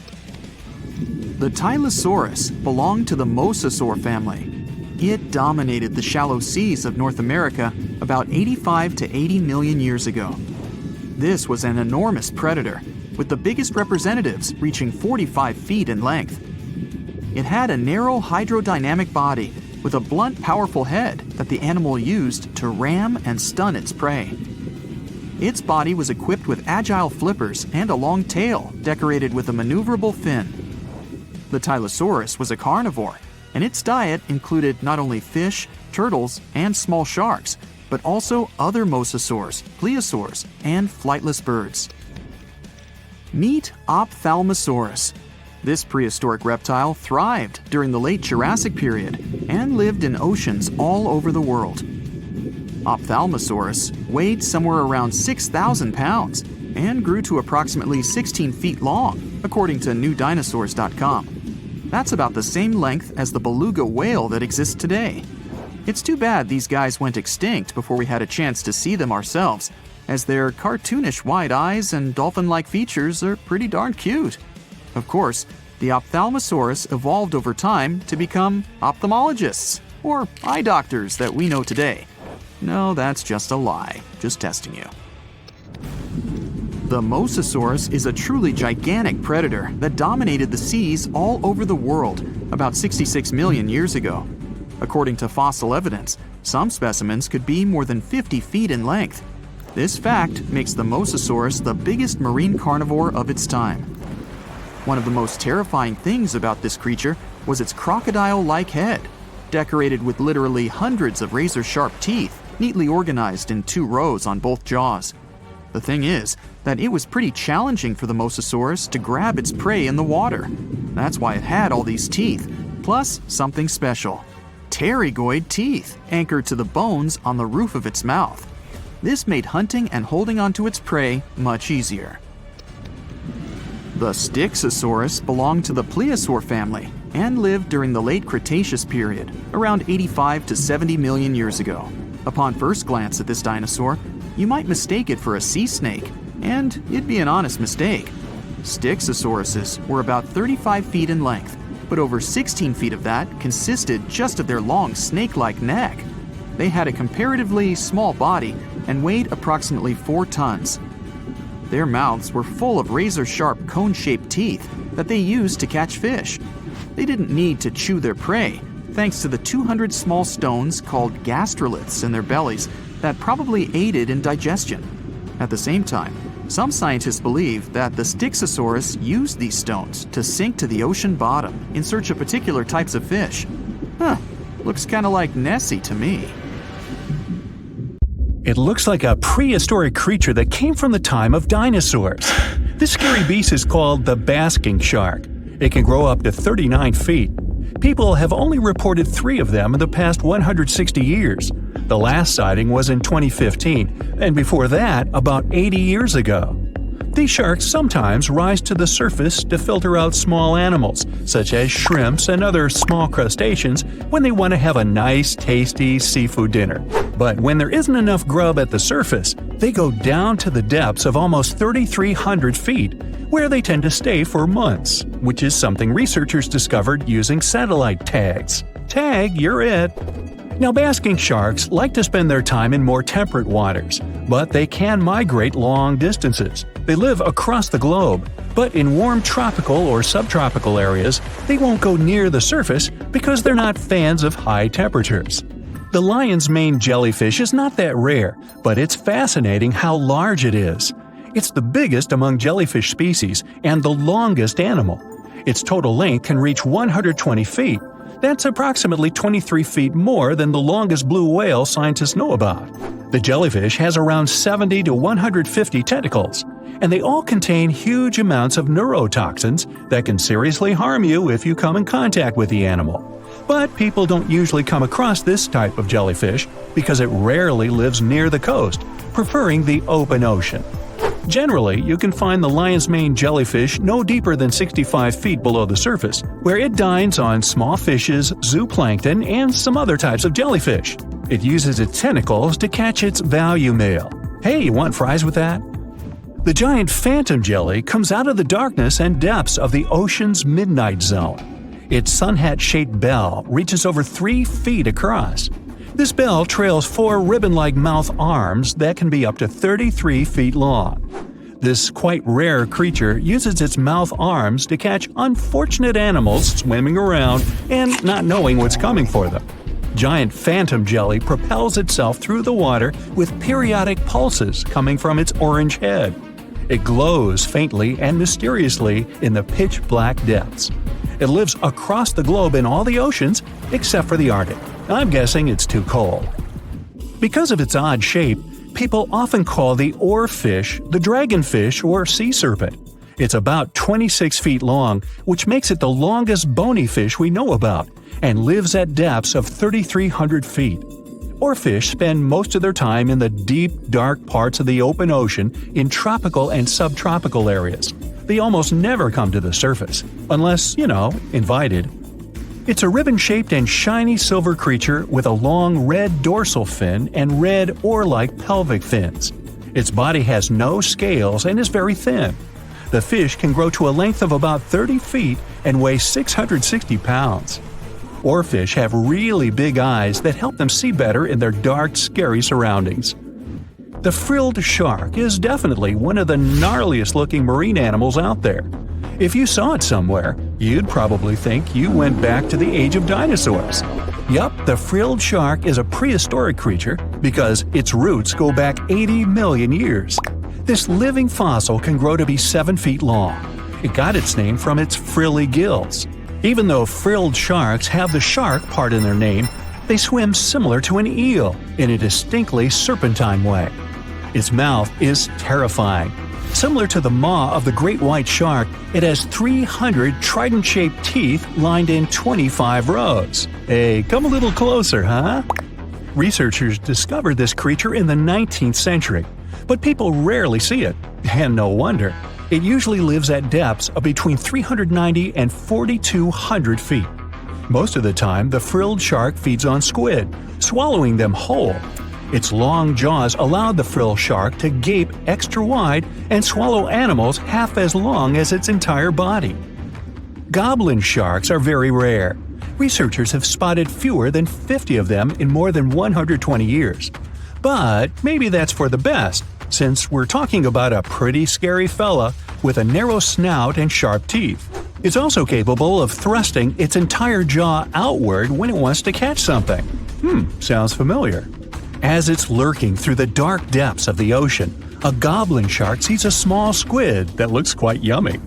Speaker 2: The Tylosaurus belonged to the mosasaur family. It dominated the shallow seas of North America about 85 to 80 million years ago. This was an enormous predator, with the biggest representatives reaching 45 feet in length. It had a narrow hydrodynamic body with a blunt, powerful head that the animal used to ram and stun its prey. Its body was equipped with agile flippers and a long tail decorated with a maneuverable fin. The Tylosaurus was a carnivore, and its diet included not only fish, turtles, and small sharks, but also other mosasaurs, plesiosaurs, and flightless birds. Meet Ophthalmosaurus. This prehistoric reptile thrived during the late Jurassic period and lived in oceans all over the world. Ophthalmosaurus weighed somewhere around 6,000 pounds and grew to approximately 16 feet long, according to newdinosaurs.com. That's about the same length as the beluga whale that exists today. It's too bad these guys went extinct before we had a chance to see them ourselves, as their cartoonish wide eyes and dolphin-like features are pretty darn cute. Of course, the ophthalmosaurus evolved over time to become ophthalmologists, or eye doctors that we know today. No, that's just a lie. Just testing you. The mosasaurus is a truly gigantic predator that dominated the seas all over the world about 66 million years ago. According to fossil evidence, some specimens could be more than 50 feet in length. This fact makes the mosasaurus the biggest marine carnivore of its time. One of the most terrifying things about this creature was its crocodile-like head, decorated with literally hundreds of razor-sharp teeth, neatly organized in 2 rows on both jaws. The thing is that it was pretty challenging for the mosasaurus to grab its prey in the water. That's why it had all these teeth, plus something special: pterygoid teeth anchored to the bones on the roof of its mouth. This made hunting and holding onto its prey much easier. The Styxosaurus belonged to the plesiosaur family and lived during the late Cretaceous period, around 85 to 70 million years ago. Upon first glance at this dinosaur, you might mistake it for a sea snake, and it'd be an honest mistake. Styxosauruses were about 35 feet in length, but over 16 feet of that consisted just of their long snake-like neck. They had a comparatively small body and weighed approximately 4 tons. Their mouths were full of razor-sharp cone-shaped teeth that they used to catch fish. They didn't need to chew their prey, thanks to the 200 small stones called gastroliths in their bellies that probably aided in digestion. At the same time, some scientists believe that the Styxosaurus used these stones to sink to the ocean bottom in search of particular types of fish. Looks kind of like Nessie to me.
Speaker 1: It looks like a prehistoric creature that came from the time of dinosaurs. This scary beast is called the basking shark. It can grow up to 39 feet. People have only reported 3 of them in the past 160 years. The last sighting was in 2015, and before that, about 80 years ago. These sharks sometimes rise to the surface to filter out small animals, such as shrimps and other small crustaceans, when they want to have a nice, tasty seafood dinner. But when there isn't enough grub at the surface, they go down to the depths of almost 3,300 feet, where they tend to stay for months, which is something researchers discovered using satellite tags. Tag, you're it! Now, basking sharks like to spend their time in more temperate waters, but they can migrate long distances. They live across the globe, but in warm tropical or subtropical areas, they won't go near the surface because they're not fans of high temperatures. The lion's mane jellyfish is not that rare, but it's fascinating how large it is. It's the biggest among jellyfish species and the longest animal. Its total length can reach 120 feet. That's approximately 23 feet more than the longest blue whale scientists know about. The jellyfish has around 70 to 150 tentacles, and they all contain huge amounts of neurotoxins that can seriously harm you if you come in contact with the animal. But people don't usually come across this type of jellyfish because it rarely lives near the coast, preferring the open ocean. Generally, you can find the lion's mane jellyfish no deeper than 65 feet below the surface, where it dines on small fishes, zooplankton, and some other types of jellyfish. It uses its tentacles to catch its value meal. Hey, you want fries with that? The giant phantom jelly comes out of the darkness and depths of the ocean's midnight zone. Its sun hat-shaped bell reaches over 3 feet across. This bell trails 4 ribbon-like mouth arms that can be up to 33 feet long. This quite rare creature uses its mouth arms to catch unfortunate animals swimming around and not knowing what's coming for them. Giant phantom jelly propels itself through the water with periodic pulses coming from its orange head. It glows faintly and mysteriously in the pitch-black depths. It lives across the globe in all the oceans except for the Arctic. I'm guessing it's too cold. Because of its odd shape, people often call the oarfish the dragonfish or sea serpent. It's about 26 feet long, which makes it the longest bony fish we know about, and lives at depths of 3,300 feet. Oarfish spend most of their time in the deep, dark parts of the open ocean in tropical and subtropical areas. They almost never come to the surface, unless, invited. It's a ribbon-shaped and shiny silver creature with a long red dorsal fin and red oar-like pelvic fins. Its body has no scales and is very thin. The fish can grow to a length of about 30 feet and weigh 660 pounds. Oarfish have really big eyes that help them see better in their dark, scary surroundings. The frilled shark is definitely one of the gnarliest-looking marine animals out there. If you saw it somewhere, you'd probably think you went back to the age of dinosaurs. Yup, the frilled shark is a prehistoric creature because its roots go back 80 million years. This living fossil can grow to be 7 feet long. It got its name from its frilly gills. Even though frilled sharks have the shark part in their name, they swim similar to an eel in a distinctly serpentine way. Its mouth is terrifying. Similar to the maw of the great white shark, it has 300 trident-shaped teeth lined in 25 rows. Hey, come a little closer, huh? Researchers discovered this creature in the 19th century, but people rarely see it, and no wonder. It usually lives at depths of between 390 and 4,200 feet. Most of the time, the frilled shark feeds on squid, swallowing them whole. Its long jaws allowed the frilled shark to gape extra wide and swallow animals half as long as its entire body. Goblin sharks are very rare. Researchers have spotted fewer than 50 of them in more than 120 years. But maybe that's for the best, since we're talking about a pretty scary fella with a narrow snout and sharp teeth. It's also capable of thrusting its entire jaw outward when it wants to catch something. Sounds familiar. As it's lurking through the dark depths of the ocean, a goblin shark sees a small squid that looks quite yummy.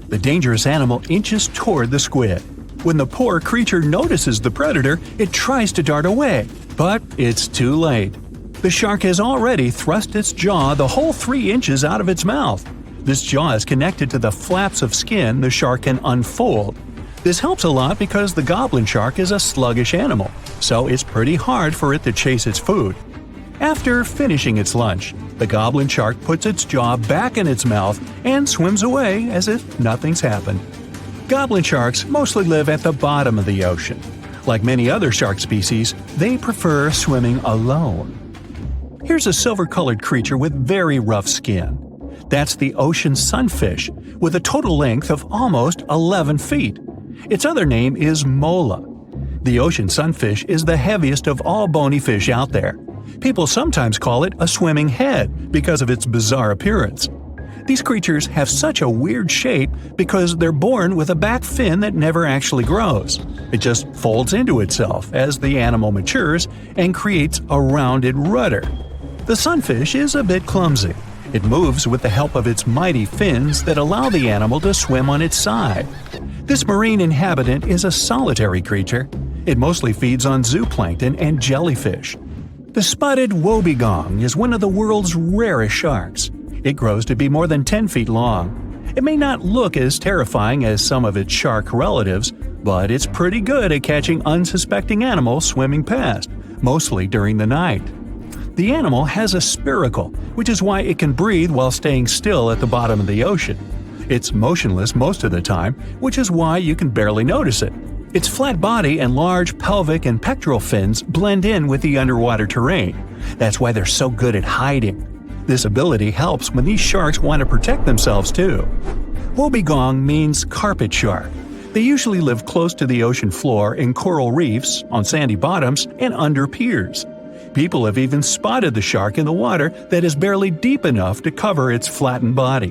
Speaker 1: The dangerous animal inches toward the squid. When the poor creature notices the predator, it tries to dart away, but it's too late. The shark has already thrust its jaw the whole 3 inches out of its mouth. This jaw is connected to the flaps of skin the shark can unfold. This helps a lot because the goblin shark is a sluggish animal, so it's pretty hard for it to chase its food. After finishing its lunch, the goblin shark puts its jaw back in its mouth and swims away as if nothing's happened. Goblin sharks mostly live at the bottom of the ocean. Like many other shark species, they prefer swimming alone. Here's a silver-colored creature with very rough skin. That's the ocean sunfish, with a total length of almost 11 feet. Its other name is mola. The ocean sunfish is the heaviest of all bony fish out there. People sometimes call it a swimming head because of its bizarre appearance. These creatures have such a weird shape because they're born with a back fin that never actually grows. It just folds into itself as the animal matures and creates a rounded rudder. The sunfish is a bit clumsy. It moves with the help of its mighty fins that allow the animal to swim on its side. This marine inhabitant is a solitary creature. It mostly feeds on zooplankton and jellyfish. The spotted wobbegong is one of the world's rarest sharks. It grows to be more than 10 feet long. It may not look as terrifying as some of its shark relatives, but it's pretty good at catching unsuspecting animals swimming past, mostly during the night. The animal has a spiracle, which is why it can breathe while staying still at the bottom of the ocean. It's motionless most of the time, which is why you can barely notice it. Its flat body and large pelvic and pectoral fins blend in with the underwater terrain. That's why they're so good at hiding. This ability helps when these sharks want to protect themselves too. Wobbegong means carpet shark. They usually live close to the ocean floor in coral reefs, on sandy bottoms, and under piers. People have even spotted the shark in the water that is barely deep enough to cover its flattened body.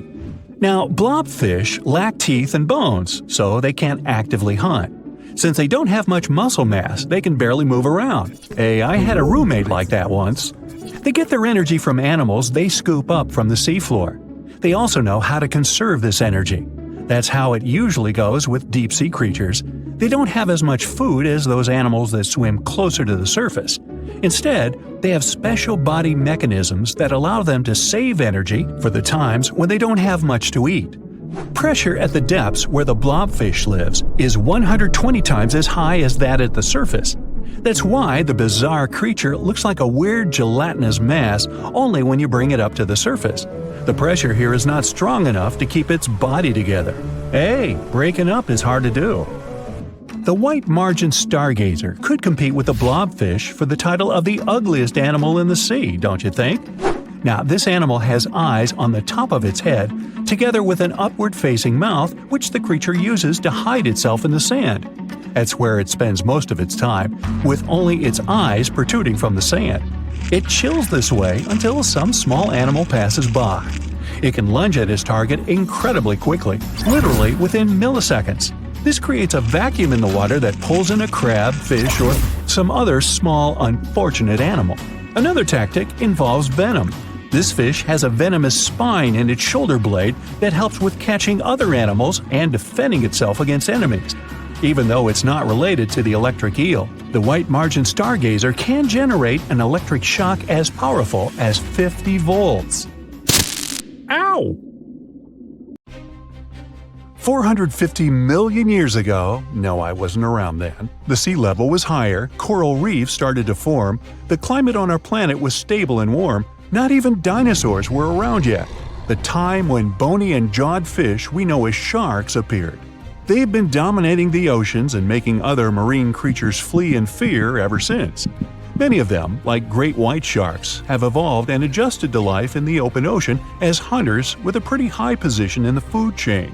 Speaker 1: Now, blobfish lack teeth and bones, so they can't actively hunt. Since they don't have much muscle mass, they can barely move around. Hey, I had a roommate like that once. They get their energy from animals they scoop up from the seafloor. They also know how to conserve this energy. That's how it usually goes with deep-sea creatures. They don't have as much food as those animals that swim closer to the surface. Instead, they have special body mechanisms that allow them to save energy for the times when they don't have much to eat. Pressure at the depths where the blobfish lives is 120 times as high as that at the surface. That's why the bizarre creature looks like a weird gelatinous mass only when you bring it up to the surface. The pressure here is not strong enough to keep its body together. Hey, breaking up is hard to do. The white margin stargazer could compete with the blobfish for the title of the ugliest animal in the sea, don't you think? Now, this animal has eyes on the top of its head, together with an upward-facing mouth which the creature uses to hide itself in the sand. That's where it spends most of its time, with only its eyes protruding from the sand. It chills this way until some small animal passes by. It can lunge at its target incredibly quickly, literally within milliseconds. This creates a vacuum in the water that pulls in a crab, fish, or some other small, unfortunate animal. Another tactic involves venom. This fish has a venomous spine in its shoulder blade that helps with catching other animals and defending itself against enemies. Even though it's not related to the electric eel, the white margin stargazer can generate an electric shock as powerful as 50 volts. Ow! 450 million years ago, no, I wasn't around then, the sea level was higher, coral reefs started to form, the climate on our planet was stable and warm, not even dinosaurs were around yet. The time when bony and jawed fish we know as sharks appeared. They've been dominating the oceans and making other marine creatures flee in fear ever since. Many of them, like great white sharks, have evolved and adjusted to life in the open ocean as hunters with a pretty high position in the food chain.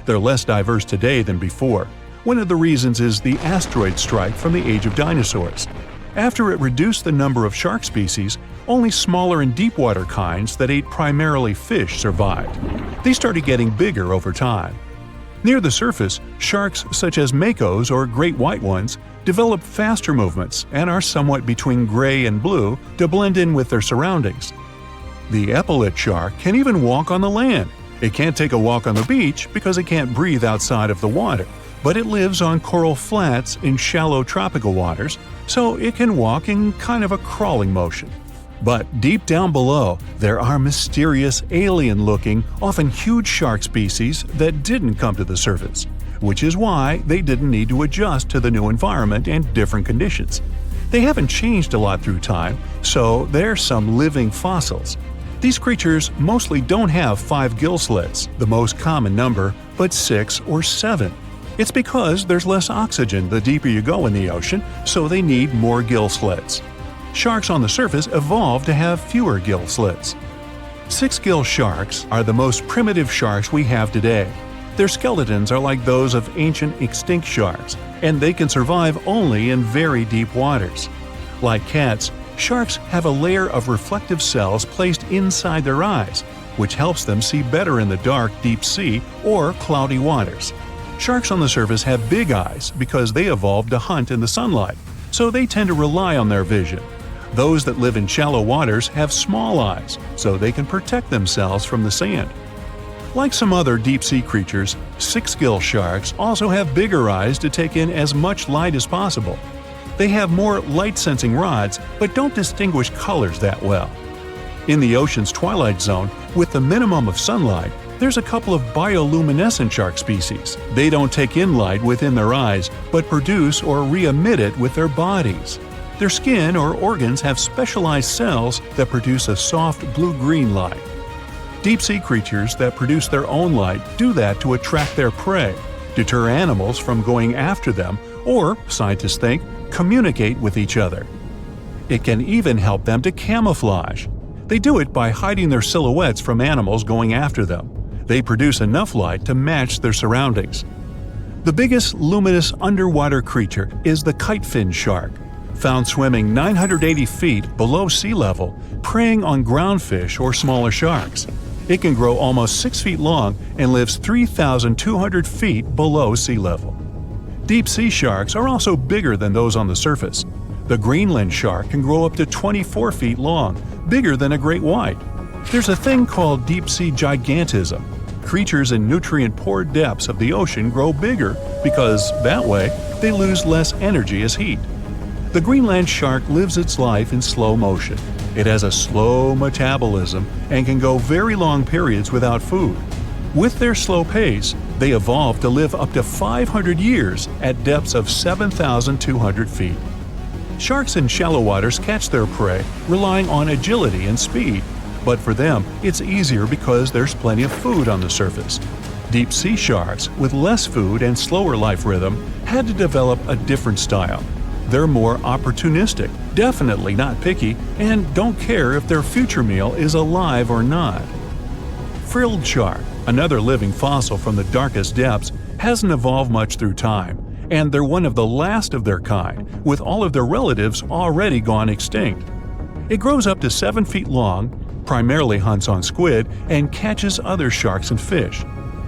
Speaker 1: They're less diverse today than before. One of the reasons is the asteroid strike from the age of dinosaurs. After it reduced the number of shark species, only smaller and deep-water kinds that ate primarily fish survived. They started getting bigger over time. Near the surface, sharks such as makos or great white ones develop faster movements and are somewhat between gray and blue to blend in with their surroundings. The epaulet shark can even walk on the land. It can't take a walk on the beach because it can't breathe outside of the water, but it lives on coral flats in shallow tropical waters, so it can walk in kind of a crawling motion. But deep down below, there are mysterious, alien-looking, often huge shark species that didn't come to the surface, which is why they didn't need to adjust to the new environment and different conditions. They haven't changed a lot through time, so they're some living fossils. These creatures mostly don't have 5 gill slits, the most common number, but 6 or 7. It's because there's less oxygen the deeper you go in the ocean, so they need more gill slits. Sharks on the surface evolved to have fewer gill slits. 6-gill sharks are the most primitive sharks we have today. Their skeletons are like those of ancient extinct sharks, and they can survive only in very deep waters. Like cats, sharks have a layer of reflective cells placed inside their eyes, which helps them see better in the dark, deep sea or cloudy waters. Sharks on the surface have big eyes because they evolved to hunt in the sunlight, so they tend to rely on their vision. Those that live in shallow waters have small eyes, so they can protect themselves from the sand. Like some other deep-sea creatures, 6-gill sharks also have bigger eyes to take in as much light as possible. They have more light-sensing rods, but don't distinguish colors that well. In the ocean's twilight zone, with the minimum of sunlight, there's a couple of bioluminescent shark species. They don't take in light within their eyes, but produce or re-emit it with their bodies. Their skin or organs have specialized cells that produce a soft blue-green light. Deep-sea creatures that produce their own light do that to attract their prey, deter animals from going after them, or, scientists think, communicate with each other. It can even help them to camouflage. They do it by hiding their silhouettes from animals going after them. They produce enough light to match their surroundings. The biggest luminous underwater creature is the kitefin shark, found swimming 980 feet below sea level, preying on groundfish or smaller sharks. It can grow almost 6 feet long and lives 3,200 feet below sea level. Deep-sea sharks are also bigger than those on the surface. The Greenland shark can grow up to 24 feet long, bigger than a great white. There's a thing called deep-sea gigantism. Creatures in nutrient-poor depths of the ocean grow bigger because, that way, they lose less energy as heat. The Greenland shark lives its life in slow motion. It has a slow metabolism and can go very long periods without food. With their slow pace, they evolved to live up to 500 years at depths of 7,200 feet. Sharks in shallow waters catch their prey relying on agility and speed, but for them, it's easier because there's plenty of food on the surface. Deep-sea sharks, with less food and slower life rhythm, had to develop a different style. They're more opportunistic, definitely not picky, and don't care if their future meal is alive or not. Frilled shark, another living fossil from the darkest depths, hasn't evolved much through time, and they're one of the last of their kind, with all of their relatives already gone extinct. It grows up to 7 feet long, primarily hunts on squid, and catches other sharks and fish.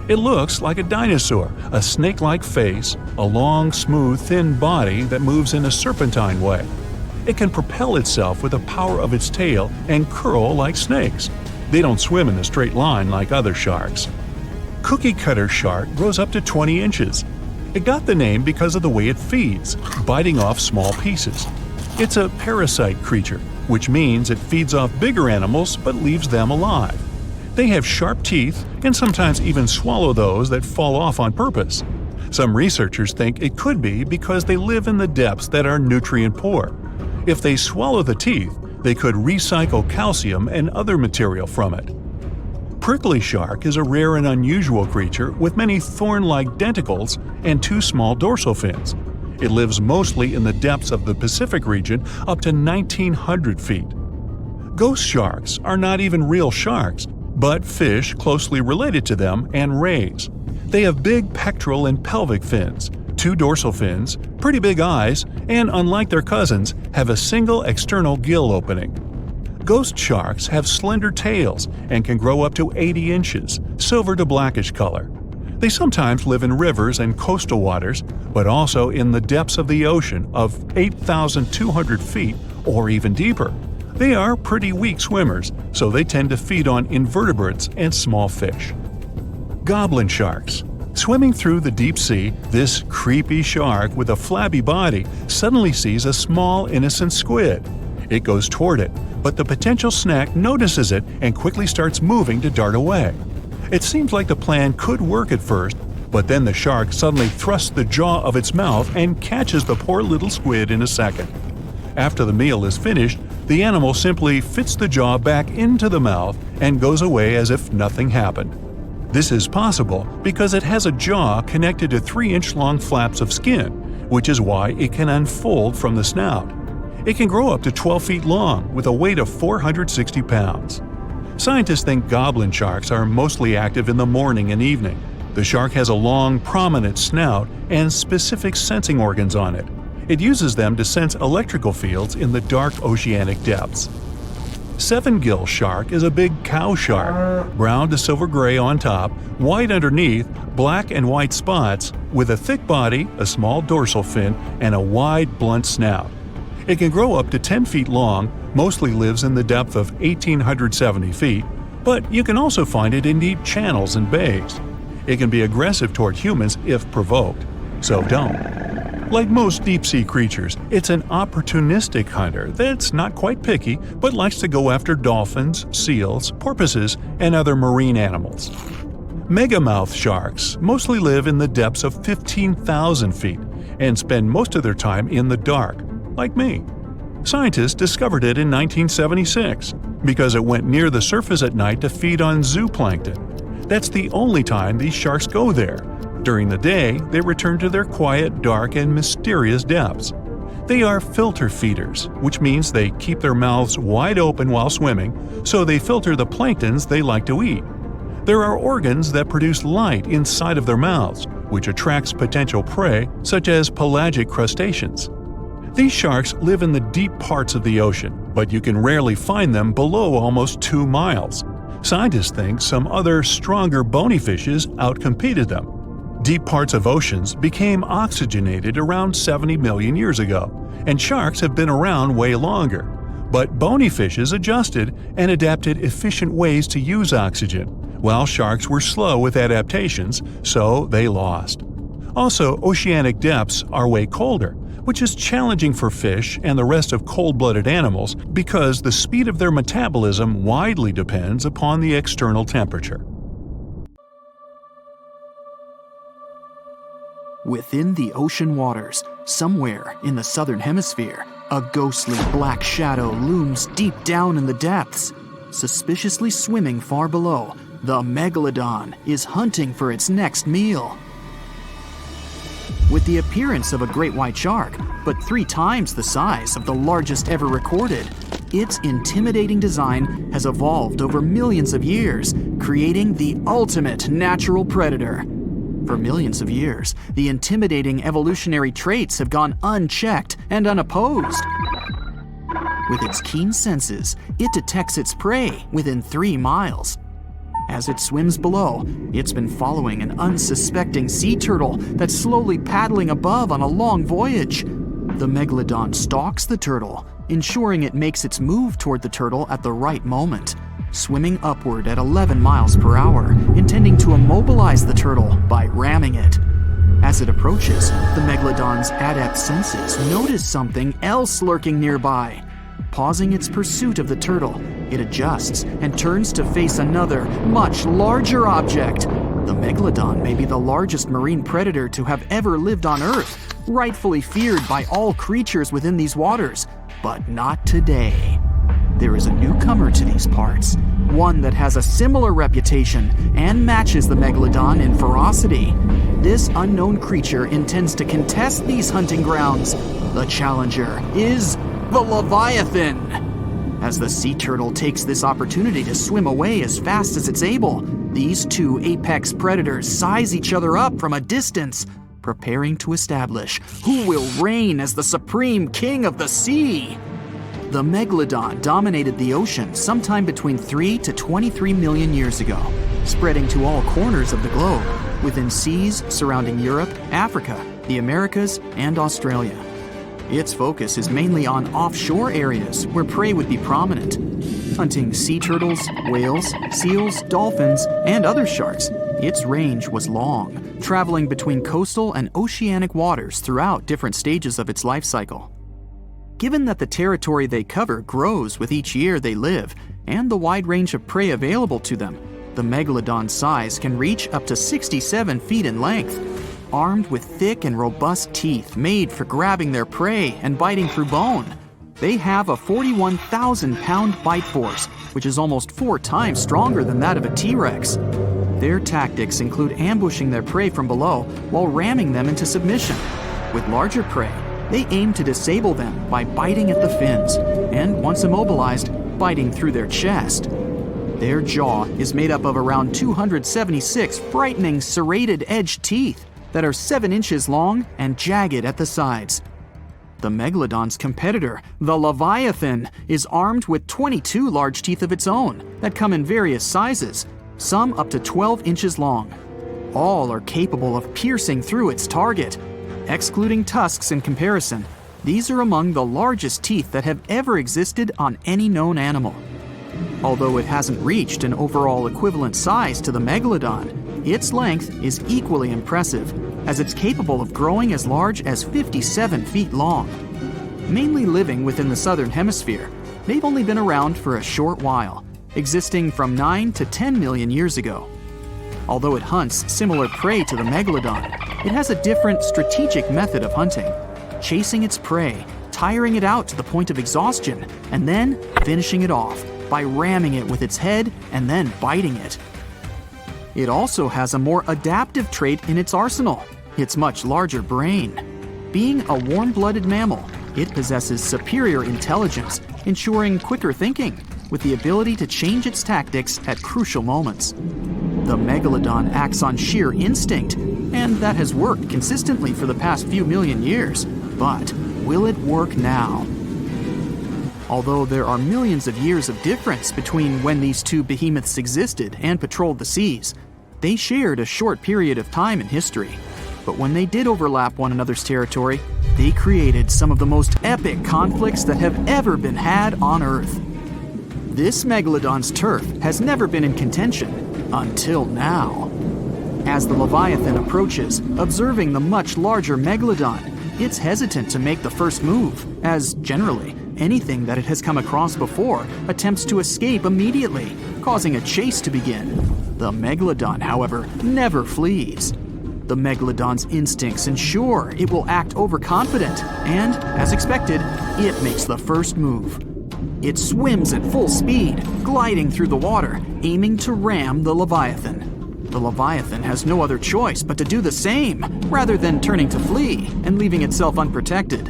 Speaker 1: It looks like a dinosaur, a snake-like face, a long, smooth, thin body that moves in a serpentine way. It can propel itself with the power of its tail and curl like snakes. They don't swim in a straight line like other sharks. Cookie-cutter shark grows up to 20 inches. It got the name because of the way it feeds, biting off small pieces. It's a parasite creature, which means it feeds off bigger animals but leaves them alive. They have sharp teeth and sometimes even swallow those that fall off on purpose. Some researchers think it could be because they live in the depths that are nutrient poor. If they swallow the teeth, they could recycle calcium and other material from it. Prickly shark is a rare and unusual creature with many thorn-like denticles and 2 small dorsal fins. It lives mostly in the depths of the Pacific region up to 1,900 feet. Ghost sharks are not even real sharks, but fish closely related to them and rays. They have big pectoral and pelvic fins, 2 dorsal fins, pretty big eyes, and unlike their cousins, have a single external gill opening. Ghost sharks have slender tails and can grow up to 80 inches, silver to blackish color. They sometimes live in rivers and coastal waters, but also in the depths of the ocean of 8,200 feet or even deeper. They are pretty weak swimmers, so they tend to feed on invertebrates and small fish. Goblin sharks. Swimming through the deep sea, this creepy shark with a flabby body suddenly sees a small, innocent squid. It goes toward it, but the potential snack notices it and quickly starts moving to dart away. It seems like the plan could work at first, but then the shark suddenly thrusts the jaw of its mouth and catches the poor little squid in a second. After the meal is finished, the animal simply fits the jaw back into the mouth and goes away as if nothing happened. This is possible because it has a jaw connected to 3-inch-long flaps of skin, which is why it can unfold from the snout. It can grow up to 12 feet long with a weight of 460 pounds. Scientists think goblin sharks are mostly active in the morning and evening. The shark has a long, prominent snout and specific sensing organs on it. It uses them to sense electrical fields in the dark oceanic depths. Seven-gill shark is a big cow shark, brown to silver-gray on top, white underneath, black and white spots, with a thick body, a small dorsal fin, and a wide, blunt snout. It can grow up to 10 feet long, mostly lives in the depth of 1,870 feet, but you can also find it in deep channels and bays. It can be aggressive toward humans if provoked, so don't. Like most deep-sea creatures, it's an opportunistic hunter that's not quite picky but likes to go after dolphins, seals, porpoises, and other marine animals. Megamouth sharks mostly live in the depths of 15,000 feet and spend most of their time in the dark, like me. Scientists discovered it in 1976 because it went near the surface at night to feed on zooplankton. That's the only time these sharks go there. During the day, they return to their quiet, dark, and mysterious depths. They are filter feeders, which means they keep their mouths wide open while swimming, so they filter the planktons they like to eat. There are organs that produce light inside of their mouths, which attracts potential prey, such as pelagic crustaceans. These sharks live in the deep parts of the ocean, but you can rarely find them below almost 2 miles. Scientists think some other, stronger bony fishes outcompeted them. Deep parts of oceans became oxygenated around 70 million years ago, and sharks have been around way longer. But bony fishes adjusted and adapted efficient ways to use oxygen, while sharks were slow with adaptations, so they lost. Also, oceanic depths are way colder, which is challenging for fish and the rest of cold-blooded animals because the speed of their metabolism widely depends upon the external temperature.
Speaker 2: Within the ocean waters, somewhere in the southern hemisphere, a ghostly black shadow looms deep down in the depths. Suspiciously swimming far below, the Megalodon is hunting for its next meal. With the appearance of a great white shark, but 3 times the size of the largest ever recorded. Its intimidating design has evolved over millions of years, creating the ultimate natural predator. For millions of years, the intimidating evolutionary traits have gone unchecked and unopposed. With its keen senses, it detects its prey within 3 miles. As it swims below, it's been following an unsuspecting sea turtle that's slowly paddling above on a long voyage. The megalodon stalks the turtle, ensuring it makes its move toward the turtle at the right moment, swimming upward at 11 miles per hour, intending to immobilize the turtle by ramming it. As it approaches, the megalodon's adept senses notice something else lurking nearby. Pausing its pursuit of the turtle, it adjusts and turns to face another, much larger object. The megalodon may be the largest marine predator to have ever lived on Earth, rightfully feared by all creatures within these waters, but not today. There is a newcomer to these parts, one that has a similar reputation and matches the megalodon in ferocity. This unknown creature intends to contest these hunting grounds. The challenger is the Leviathan. As the sea turtle takes this opportunity to swim away as fast as it's able, these 2 apex predators size each other up from a distance, preparing to establish who will reign as the supreme king of the sea. The megalodon dominated the ocean sometime between 3 to 23 million years ago, spreading to all corners of the globe, within seas surrounding Europe, Africa, the Americas, and Australia. Its focus is mainly on offshore areas where prey would be prominent, hunting sea turtles, whales, seals, dolphins, and other sharks. Its range was long, traveling between coastal and oceanic waters throughout different stages of its life cycle. Given that the territory they cover grows with each year they live, and the wide range of prey available to them, the megalodon's size can reach up to 67 feet in length. Armed with thick and robust teeth made for grabbing their prey and biting through bone, they have a 41,000-pound bite force, which is almost 4 times stronger than that of a T-Rex. Their tactics include ambushing their prey from below while ramming them into submission. With larger prey, they aim to disable them by biting at the fins, and once immobilized, biting through their chest. Their jaw is made up of around 276 frightening serrated-edged teeth that are 7 inches long and jagged at the sides. The megalodon's competitor, the Leviathan, is armed with 22 large teeth of its own that come in various sizes, some up to 12 inches long. All are capable of piercing through its target. Excluding tusks in comparison, these are among the largest teeth that have ever existed on any known animal. Although it hasn't reached an overall equivalent size to the megalodon, its length is equally impressive, as it's capable of growing as large as 57 feet long. Mainly living within the southern hemisphere, they've only been around for a short while, existing from 9 to 10 million years ago. Although it hunts similar prey to the megalodon, it has a different strategic method of hunting, chasing its prey, tiring it out to the point of exhaustion, and then finishing it off by ramming it with its head and then biting it. It also has a more adaptive trait in its arsenal, its much larger brain. Being a warm-blooded mammal, it possesses superior intelligence, ensuring quicker thinking, with the ability to change its tactics at crucial moments. The megalodon acts on sheer instinct, and that has worked consistently for the past few million years. But will it work now? Although there are millions of years of difference between when these 2 behemoths existed and patrolled the seas, they shared a short period of time in history. But when they did overlap one another's territory, they created some of the most epic conflicts that have ever been had on Earth. This megalodon's turf has never been in contention until now. As the Leviathan approaches, observing the much larger megalodon, it's hesitant to make the first move, as generally, anything that it has come across before attempts to escape immediately, causing a chase to begin. The megalodon, however, never flees. The megalodon's instincts ensure it will act overconfident, and, as expected, it makes the first move. It swims at full speed, gliding through the water, aiming to ram the Leviathan. The Leviathan has no other choice but to do the same, rather than turning to flee and leaving itself unprotected.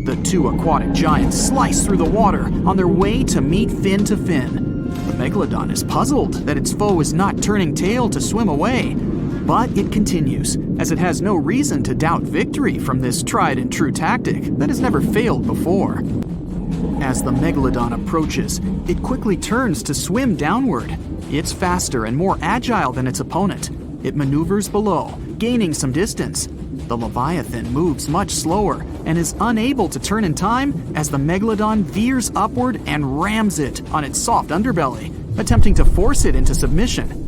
Speaker 2: The two aquatic giants slice through the water on their way to meet fin to fin. The Megalodon is puzzled that its foe is not turning tail to swim away, but it continues, as it has no reason to doubt victory from this tried and true tactic that has never failed before. As the Megalodon approaches, it quickly turns to swim downward. It's faster and more agile than its opponent. It maneuvers below, gaining some distance. The Leviathan moves much slower and is unable to turn in time as the Megalodon veers upward and rams it on its soft underbelly, attempting to force it into submission.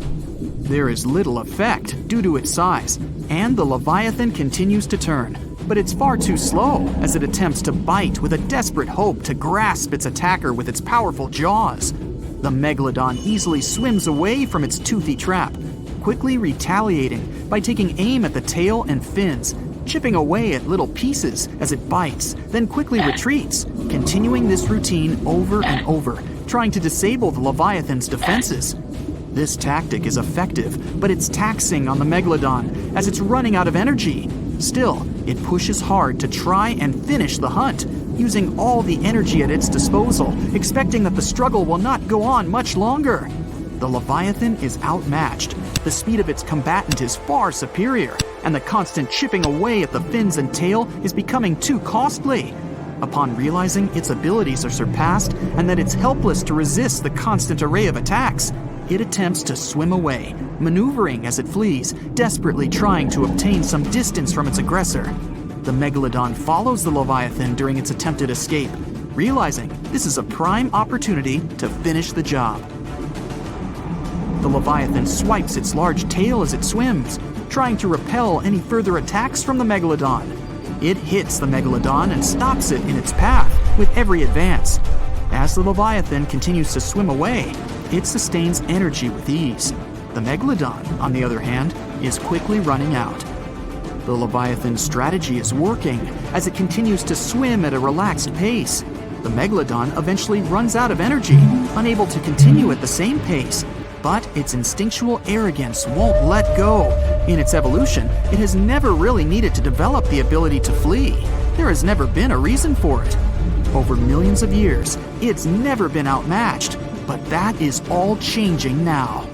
Speaker 2: There is little effect due to its size, and the Leviathan continues to turn, but it's far too slow as it attempts to bite with a desperate hope to grasp its attacker with its powerful jaws. The Megalodon easily swims away from its toothy trap, quickly retaliating by taking aim at the tail and fins, chipping away at little pieces as it bites, then quickly retreats, continuing this routine over and over, trying to disable the Leviathan's defenses. This tactic is effective, but it's taxing on the Megalodon as it's running out of energy. Still, it pushes hard to try and finish the hunt, using all the energy at its disposal, expecting that the struggle will not go on much longer. The Leviathan is outmatched. The speed of its combatant is far superior, and the constant chipping away at the fins and tail is becoming too costly. Upon realizing its abilities are surpassed and that it's helpless to resist the constant array of attacks, it attempts to swim away, maneuvering as it flees, desperately trying to obtain some distance from its aggressor. The Megalodon follows the Leviathan during its attempted escape, realizing this is a prime opportunity to finish the job. The Leviathan swipes its large tail as it swims, trying to repel any further attacks from the Megalodon. It hits the Megalodon and stops it in its path with every advance. As the Leviathan continues to swim away, it sustains energy with ease. The Megalodon, on the other hand, is quickly running out. The Leviathan's strategy is working as it continues to swim at a relaxed pace. The Megalodon eventually runs out of energy, unable to continue at the same pace. But its instinctual arrogance won't let go. In its evolution, it has never really needed to develop the ability to flee. There has never been a reason for it. Over millions of years, it's never been outmatched, but that is all changing now.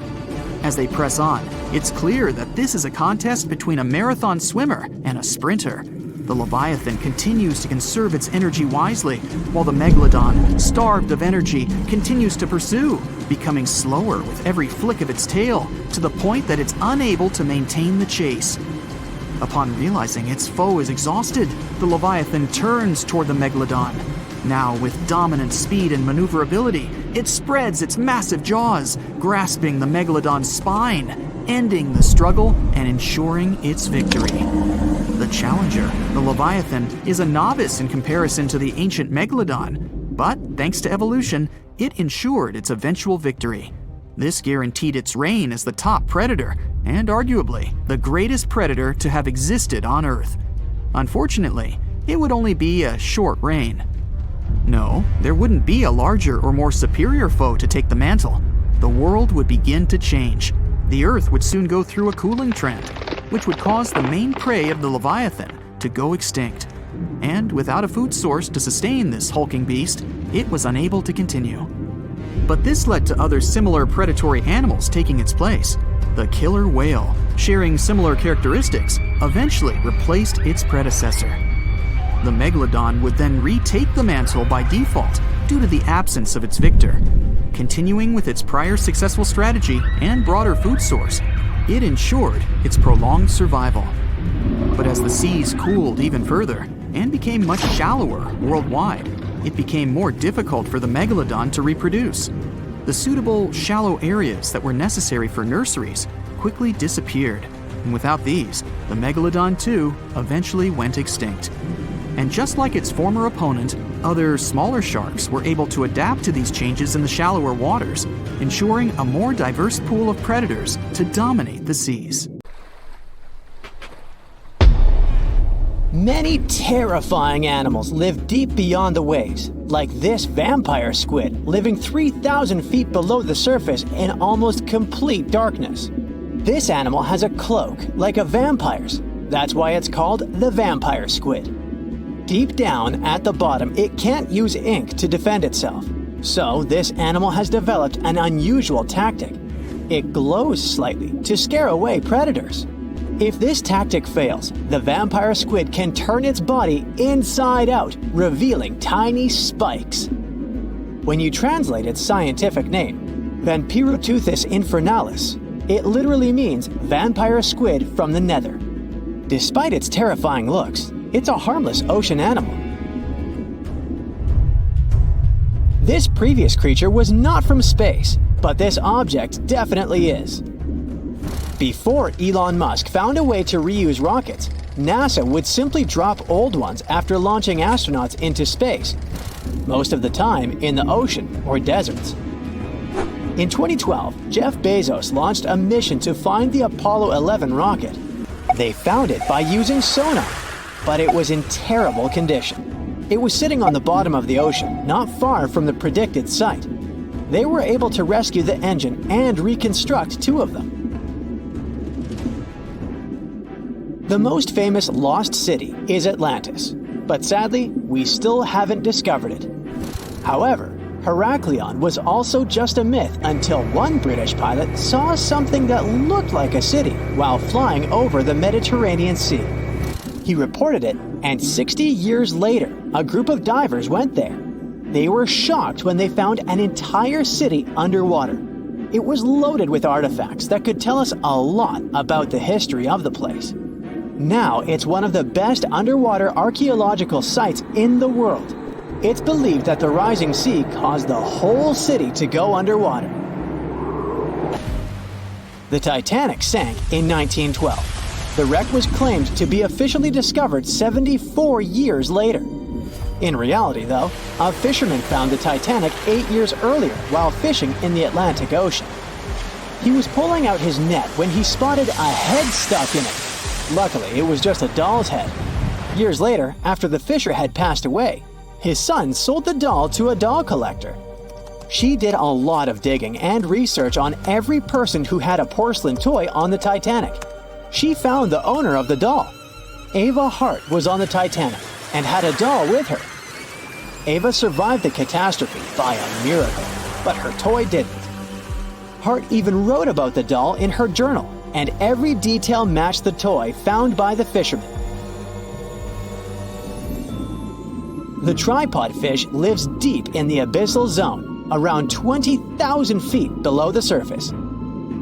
Speaker 2: As they press on, it's clear that this is a contest between a marathon swimmer and a sprinter. The Leviathan continues to conserve its energy wisely, while the Megalodon, starved of energy, continues to pursue, becoming slower with every flick of its tail, to the point that it's unable to maintain the chase. Upon realizing its foe is exhausted, the Leviathan turns toward the Megalodon. Now, with dominant speed and maneuverability, it spreads its massive jaws, grasping the Megalodon's spine, ending the struggle and ensuring its victory. The challenger, the Leviathan, is a novice in comparison to the ancient Megalodon, but thanks to evolution, it ensured its eventual victory. This guaranteed its reign as the top predator, and arguably the greatest predator to have existed on Earth. Unfortunately, it would only be a short reign. No, there wouldn't be a larger or more superior foe to take the mantle. The world would begin to change. The Earth would soon go through a cooling trend, which would cause the main prey of the Leviathan to go extinct. And without a food source to sustain this hulking beast, it was unable to continue. But this led to other similar predatory animals taking its place. The killer whale, sharing similar characteristics, eventually replaced its predecessor. The Megalodon would then retake the mantle by default due to the absence of its victor. Continuing with its prior successful strategy and broader food source, it ensured its prolonged survival. But as the seas cooled even further and became much shallower worldwide, it became more difficult for the Megalodon to reproduce. The suitable shallow areas that were necessary for nurseries quickly disappeared, and without these, the Megalodon too eventually went extinct. And just like its former opponent, other smaller sharks were able to adapt to these changes in the shallower waters, ensuring a more diverse pool of predators to dominate the seas.
Speaker 4: Many terrifying animals live deep beyond the waves, like this vampire squid living 3,000 feet below the surface in almost complete darkness. This animal has a cloak like a vampire's. That's why it's called the vampire squid. Deep down at the bottom, it can't use ink to defend itself. So this animal has developed an unusual tactic. It glows slightly to scare away predators. If this tactic fails, the vampire squid can turn its body inside out, revealing tiny spikes. When you translate its scientific name, Vampiroteuthis infernalis, it literally means vampire squid from the nether. Despite its terrifying looks, it's a harmless ocean animal. This previous creature was not from space, but this object definitely is. Before Elon Musk found a way to reuse rockets, NASA would simply drop old ones after launching astronauts into space, most of the time in the ocean or deserts. In 2012, Jeff Bezos launched a mission to find the Apollo 11 rocket. They found it by using sonar, but it was in terrible condition. It was sitting on the bottom of the ocean, not far from the predicted site. They were able to rescue the engine and reconstruct 2 of them. The most famous lost city is Atlantis, but sadly, we still haven't discovered it. However, Heraklion was also just a myth until one British pilot saw something that looked like a city while flying over the Mediterranean Sea. He reported it, and 60 years later, a group of divers went there. They were shocked when they found an entire city underwater. It was loaded with artifacts that could tell us a lot about the history of the place. Now it's one of the best underwater archaeological sites in the world. It's believed that the rising sea caused the whole city to go underwater. The Titanic sank in 1912. The wreck was claimed to be officially discovered 74 years later. In reality, though, a fisherman found the Titanic 8 years earlier while fishing in the Atlantic Ocean. He was pulling out his net when he spotted a head stuck in it. Luckily, it was just a doll's head. Years later, after the fisher had passed away, his son sold the doll to a doll collector. She did a lot of digging and research on every person who had a porcelain toy on the Titanic. She found the owner of the doll. Ava Hart was on the Titanic and had a doll with her. Ava survived the catastrophe by a miracle, but her toy didn't. Hart even wrote about the doll in her journal, and every detail matched the toy found by the fisherman. The tripod fish lives deep in the abyssal zone, around 20,000 feet below the surface.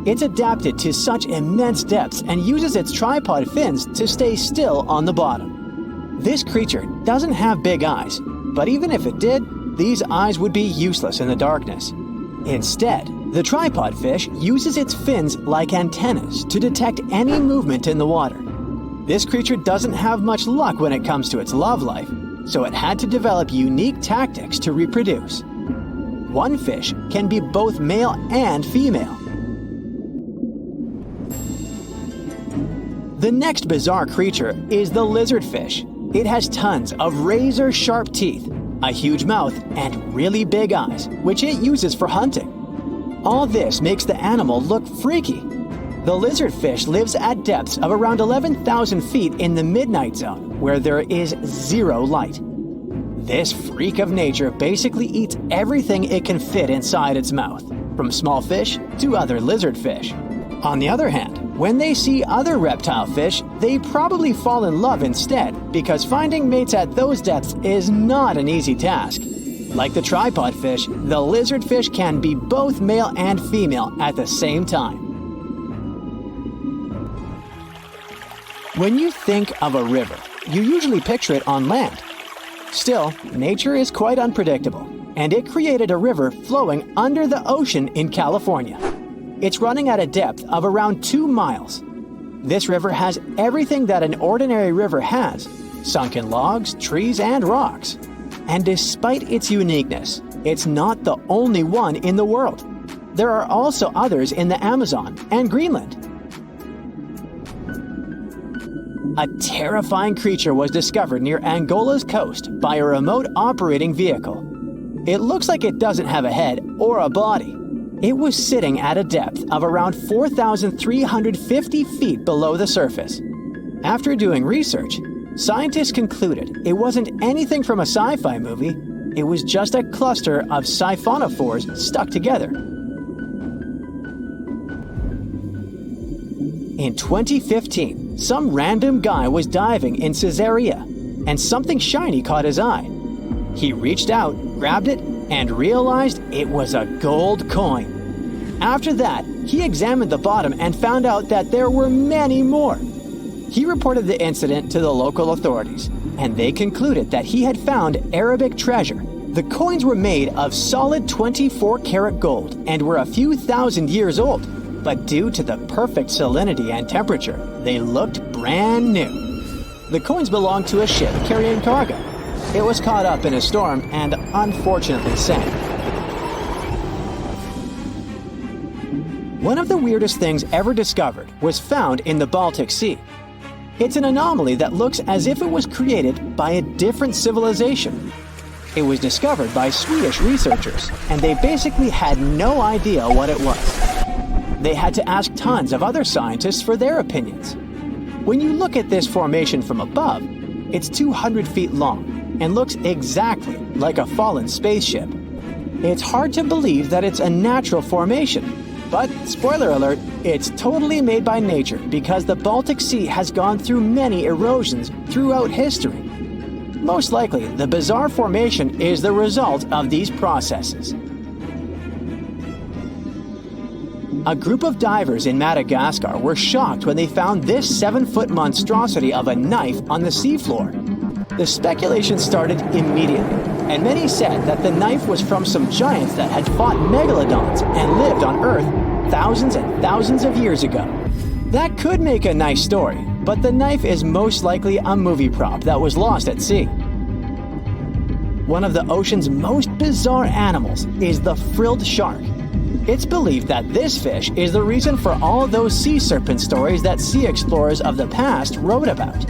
Speaker 4: It's adapted to such immense depths and uses its tripod fins to stay still on the bottom. This creature doesn't have big eyes, but even if it did, these eyes would be useless in the darkness. Instead, the tripod fish uses its fins like antennas to detect any movement in the water. This creature doesn't have much luck when it comes to its love life, so it had to develop unique tactics to reproduce. One fish can be both male and female. The next bizarre creature is the lizardfish. It has tons of razor-sharp teeth, a huge mouth, and really big eyes, which it uses for hunting. All this makes the animal look freaky. The lizardfish lives at depths of around 11,000 feet in the midnight zone, where there is zero light. This freak of nature basically eats everything it can fit inside its mouth, from small fish to other lizardfish. On the other hand, when they see other reptile fish, they probably fall in love instead, because finding mates at those depths is not an easy task. Like the tripod fish, the lizardfish can be both male and female at the same time. When you think of a river, you usually picture it on land. Still, nature is quite unpredictable, and it created a river flowing under the ocean in California. It's running at a depth of around 2 miles. This river has everything that an ordinary river has: sunken logs, trees, and rocks. And despite its uniqueness, it's not the only one in the world. There are also others in the Amazon and Greenland. A terrifying creature was discovered near Angola's coast by a remote operating vehicle. It looks like it doesn't have a head or a body. It was sitting at a depth of around 4,350 feet below the surface. After doing research, Scientists concluded it wasn't anything from a sci-fi movie, it was just a cluster of siphonophores stuck together. In 2015, some random guy was diving in Caesarea, and something shiny caught his eye. He reached out, grabbed it, and realized it was a gold coin. After that, he examined the bottom and found out that there were many more. He reported the incident to the local authorities, and they concluded that he had found Arabic treasure. The coins were made of solid 24-karat gold and were a few thousand years old, but due to the perfect salinity and temperature, they looked brand new. The coins belonged to a ship carrying cargo. It was caught up in a storm and unfortunately sank. One of the weirdest things ever discovered was found in the Baltic Sea. It's an anomaly that looks as if it was created by a different civilization. It was discovered by Swedish researchers, and they basically had no idea what it was. They had to ask tons of other scientists for their opinions. When you look at this formation from above, it's 200 feet long and looks exactly like a fallen spaceship. It's hard to believe that it's a natural formation, but spoiler alert, it's totally made by nature because the Baltic Sea has gone through many erosions throughout history. Most likely, the bizarre formation is the result of these processes. A group of divers in Madagascar were shocked when they found this 7-foot monstrosity of a knife on the seafloor. The speculation started immediately, and many said that the knife was from some giants that had fought megalodons and lived on Earth thousands and thousands of years ago. That could make a nice story, but the knife is most likely a movie prop that was lost at sea. One of the ocean's most bizarre animals is the frilled shark. It's believed that this fish is the reason for all those sea serpent stories that sea explorers of the past wrote about.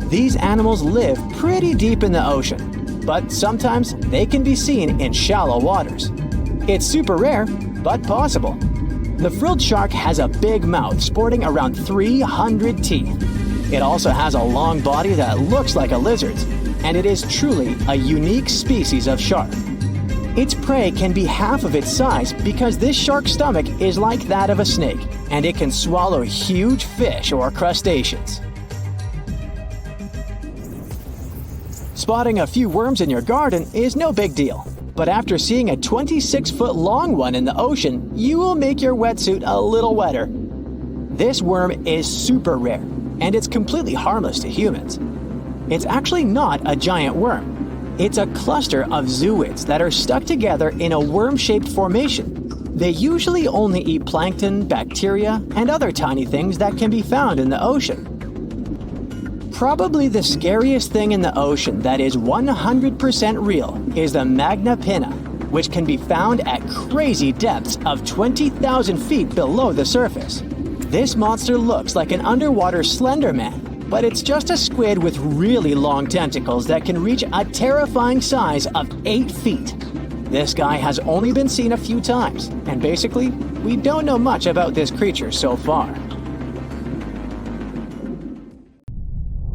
Speaker 4: These animals live pretty deep in the ocean, but sometimes they can be seen in shallow waters. It's super rare, but possible. The frilled shark has a big mouth sporting around 300 teeth. It also has a long body that looks like a lizard's, and it is truly a unique species of shark. Its prey can be half of its size because this shark's stomach is like that of a snake, and it can swallow huge fish or crustaceans. Spotting a few worms in your garden is no big deal, but after seeing a 26-foot long one in the ocean, you will make your wetsuit a little wetter. This worm is super rare, and it's completely harmless to humans. It's actually not a giant worm. It's a cluster of zooids that are stuck together in a worm-shaped formation. They usually only eat plankton, bacteria, and other tiny things that can be found in the ocean. Probably the scariest thing in the ocean that is 100% real is the magna pinna, which can be found at crazy depths of 20,000 feet below the surface. This monster looks like an underwater Slender Man, but it's just a squid with really long tentacles that can reach a terrifying size of 8 feet. This guy has only been seen a few times, and basically, we don't know much about this creature so far.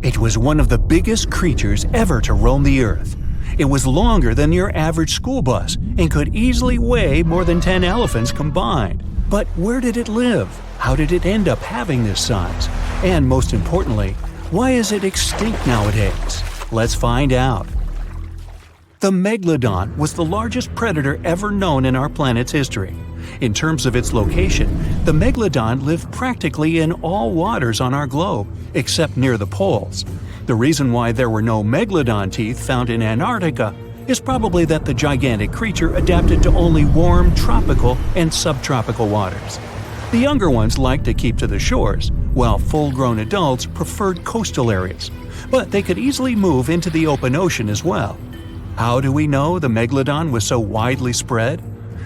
Speaker 1: It was one of the biggest creatures ever to roam the Earth. It was longer than your average school bus and could easily weigh more than 10 elephants combined. But where did it live? How did it end up having this size? And most importantly, why is it extinct nowadays? Let's find out. The Megalodon was the largest predator ever known in our planet's history. In terms of its location, the Megalodon lived practically in all waters on our globe, except near the poles. The reason why there were no Megalodon teeth found in Antarctica is probably that the gigantic creature adapted to only warm tropical and subtropical waters. The younger ones liked to keep to the shores, while full-grown adults preferred coastal areas, but they could easily move into the open ocean as well. How do we know the Megalodon was so widely spread?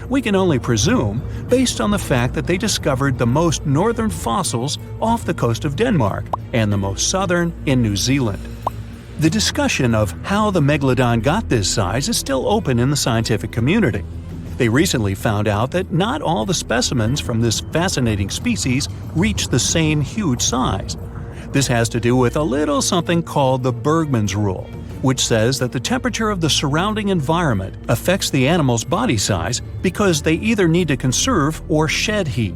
Speaker 1: We can only presume based on the fact that they discovered the most northern fossils off the coast of Denmark and the most southern in New Zealand. The discussion of how the Megalodon got this size is still open in the scientific community. They recently found out that not all the specimens from this fascinating species reach the same huge size. This has to do with a little something called the Bergmann's rule, which says that the temperature of the surrounding environment affects the animal's body size because they either need to conserve or shed heat.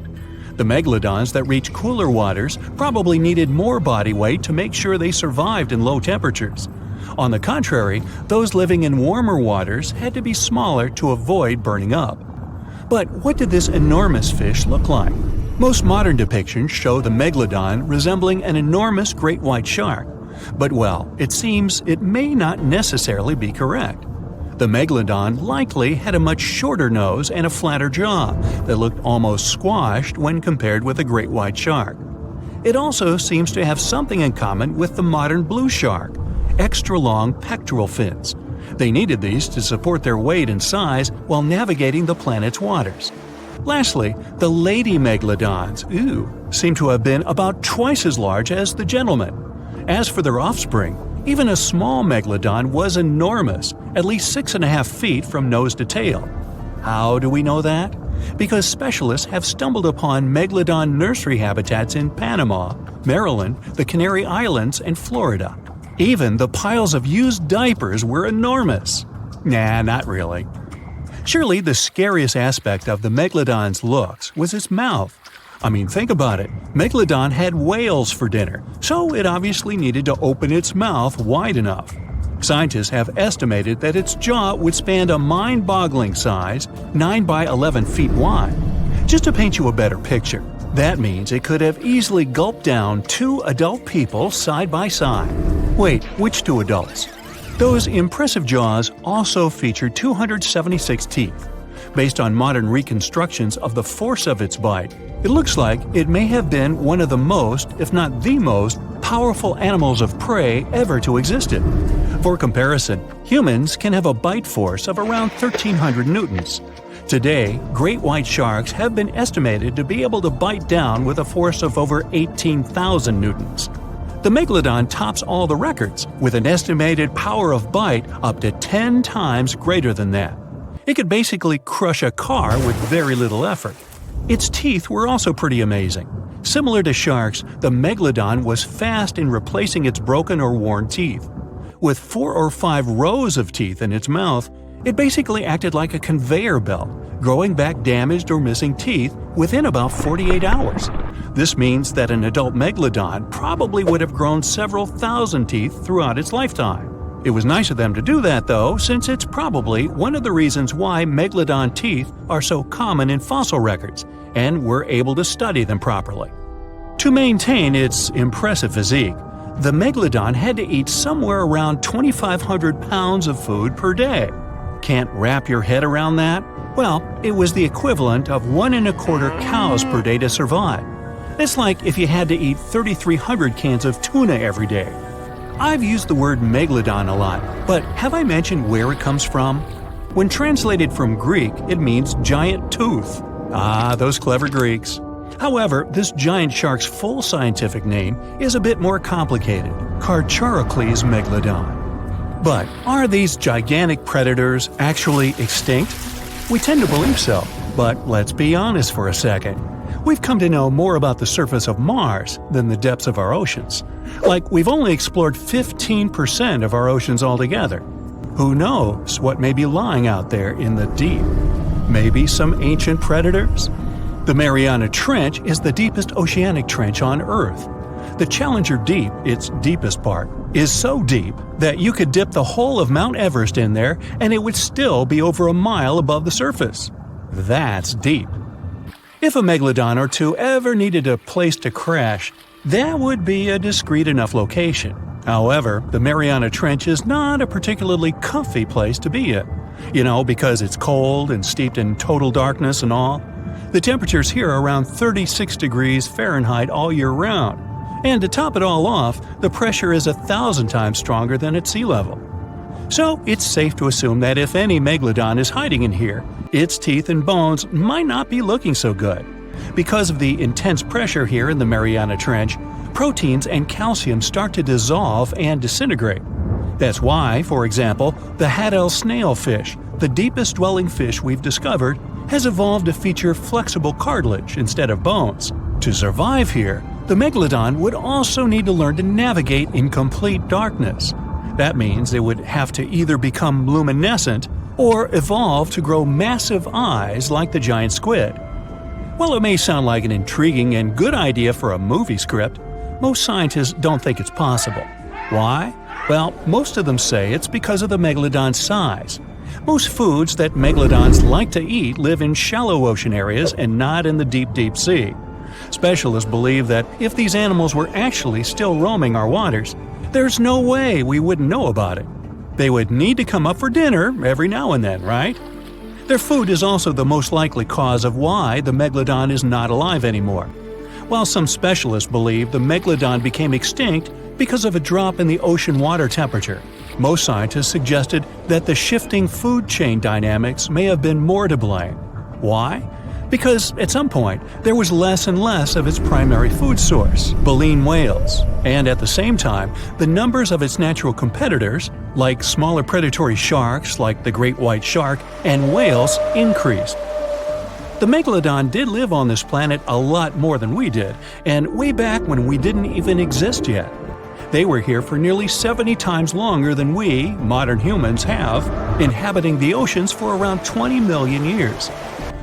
Speaker 1: The megalodons that reach cooler waters probably needed more body weight to make sure they survived in low temperatures. On the contrary, those living in warmer waters had to be smaller to avoid burning up. But what did this enormous fish look like? Most modern depictions show the megalodon resembling an enormous great white shark. But well, it seems it may not necessarily be correct. The megalodon likely had a much shorter nose and a flatter jaw that looked almost squashed when compared with a great white shark. It also seems to have something in common with the modern blue shark: extra-long pectoral fins. They needed these to support their weight and size while navigating the planet's waters. Lastly, the lady megalodons, seem to have been about twice as large as the gentlemen. As for their offspring, even a small megalodon was enormous, at least 6.5 feet from nose to tail. How do we know that? Because specialists have stumbled upon megalodon nursery habitats in Panama, Maryland, the Canary Islands, and Florida. Even the piles of used diapers were enormous. Nah, not really. Surely the scariest aspect of the megalodon's looks was its mouth. I mean, think about it. Megalodon had whales for dinner, so it obviously needed to open its mouth wide enough. Scientists have estimated that its jaw would span a mind-boggling size, 9 by 11 feet wide. Just to paint you a better picture, that means it could have easily gulped down 2 adult people side by side. Wait, which 2 adults? Those impressive jaws also feature 276 teeth. Based on modern reconstructions of the force of its bite, it looks like it may have been one of the most, if not the most, powerful animals of prey ever to exist. For comparison, humans can have a bite force of around 1,300 newtons. Today, great white sharks have been estimated to be able to bite down with a force of over 18,000 newtons. The megalodon tops all the records, with an estimated power of bite up to 10 times greater than that. It could basically crush a car with very little effort. Its teeth were also pretty amazing. Similar to sharks, the megalodon was fast in replacing its broken or worn teeth. With 4 or 5 rows of teeth in its mouth, it basically acted like a conveyor belt, growing back damaged or missing teeth within about 48 hours. This means that an adult megalodon probably would have grown several thousand teeth throughout its lifetime. It was nice of them to do that, though, since it's probably one of the reasons why megalodon teeth are so common in fossil records, and we're able to study them properly. To maintain its impressive physique, the megalodon had to eat somewhere around 2,500 pounds of food per day. Can't wrap your head around that? Well, it was the equivalent of 1 1/4 cows per day to survive. It's like if you had to eat 3,300 cans of tuna every day. I've used the word megalodon a lot, but have I mentioned where it comes from? When translated from Greek, it means giant tooth. Ah, those clever Greeks. However, this giant shark's full scientific name is a bit more complicated: Carcharocles megalodon. But are these gigantic predators actually extinct? We tend to believe so, but let's be honest for a second. We've come to know more about the surface of Mars than the depths of our oceans. Like, we've only explored 15% of our oceans altogether. Who knows what may be lying out there in the deep? Maybe some ancient predators? The Mariana Trench is the deepest oceanic trench on Earth. The Challenger Deep, its deepest part, is so deep that you could dip the whole of Mount Everest in there and it would still be over a mile above the surface. That's deep. If a megalodon or two ever needed a place to crash, that would be a discreet enough location. However, the Mariana Trench is not a particularly comfy place to be in. Because it's cold and steeped in total darkness and all. The temperatures here are around 36 degrees Fahrenheit all year round. And to top it all off, the pressure is 1,000 times stronger than at sea level. So it's safe to assume that if any megalodon is hiding in here, its teeth and bones might not be looking so good. Because of the intense pressure here in the Mariana Trench, proteins and calcium start to dissolve and disintegrate. That's why, for example, the Haddell snailfish, the deepest dwelling fish we've discovered, has evolved to feature flexible cartilage instead of bones. To survive here, The megalodon would also need to learn to navigate in complete darkness. That means they would have to either become luminescent or evolve to grow massive eyes like the giant squid. While it may sound like an intriguing and good idea for a movie script, most scientists don't think it's possible. Why? Well, most of them say it's because of the megalodon's size. Most foods that megalodons like to eat live in shallow ocean areas and not in the deep sea. Specialists believe that if these animals were actually still roaming our waters, there's no way we wouldn't know about it. They would need to come up for dinner every now and then, right? Their food is also the most likely cause of why the megalodon is not alive anymore. While some specialists believe the megalodon became extinct because of a drop in the ocean water temperature, most scientists suggested that the shifting food chain dynamics may have been more to blame. Why? Because at some point, there was less and less of its primary food source, baleen whales, and at the same time, the numbers of its natural competitors, like smaller predatory sharks like the great white shark and whales, increased. The megalodon did live on this planet a lot more than we did, and way back when we didn't even exist yet. They were here for nearly 70 times longer than we, modern humans, have, inhabiting the oceans for around 20 million years.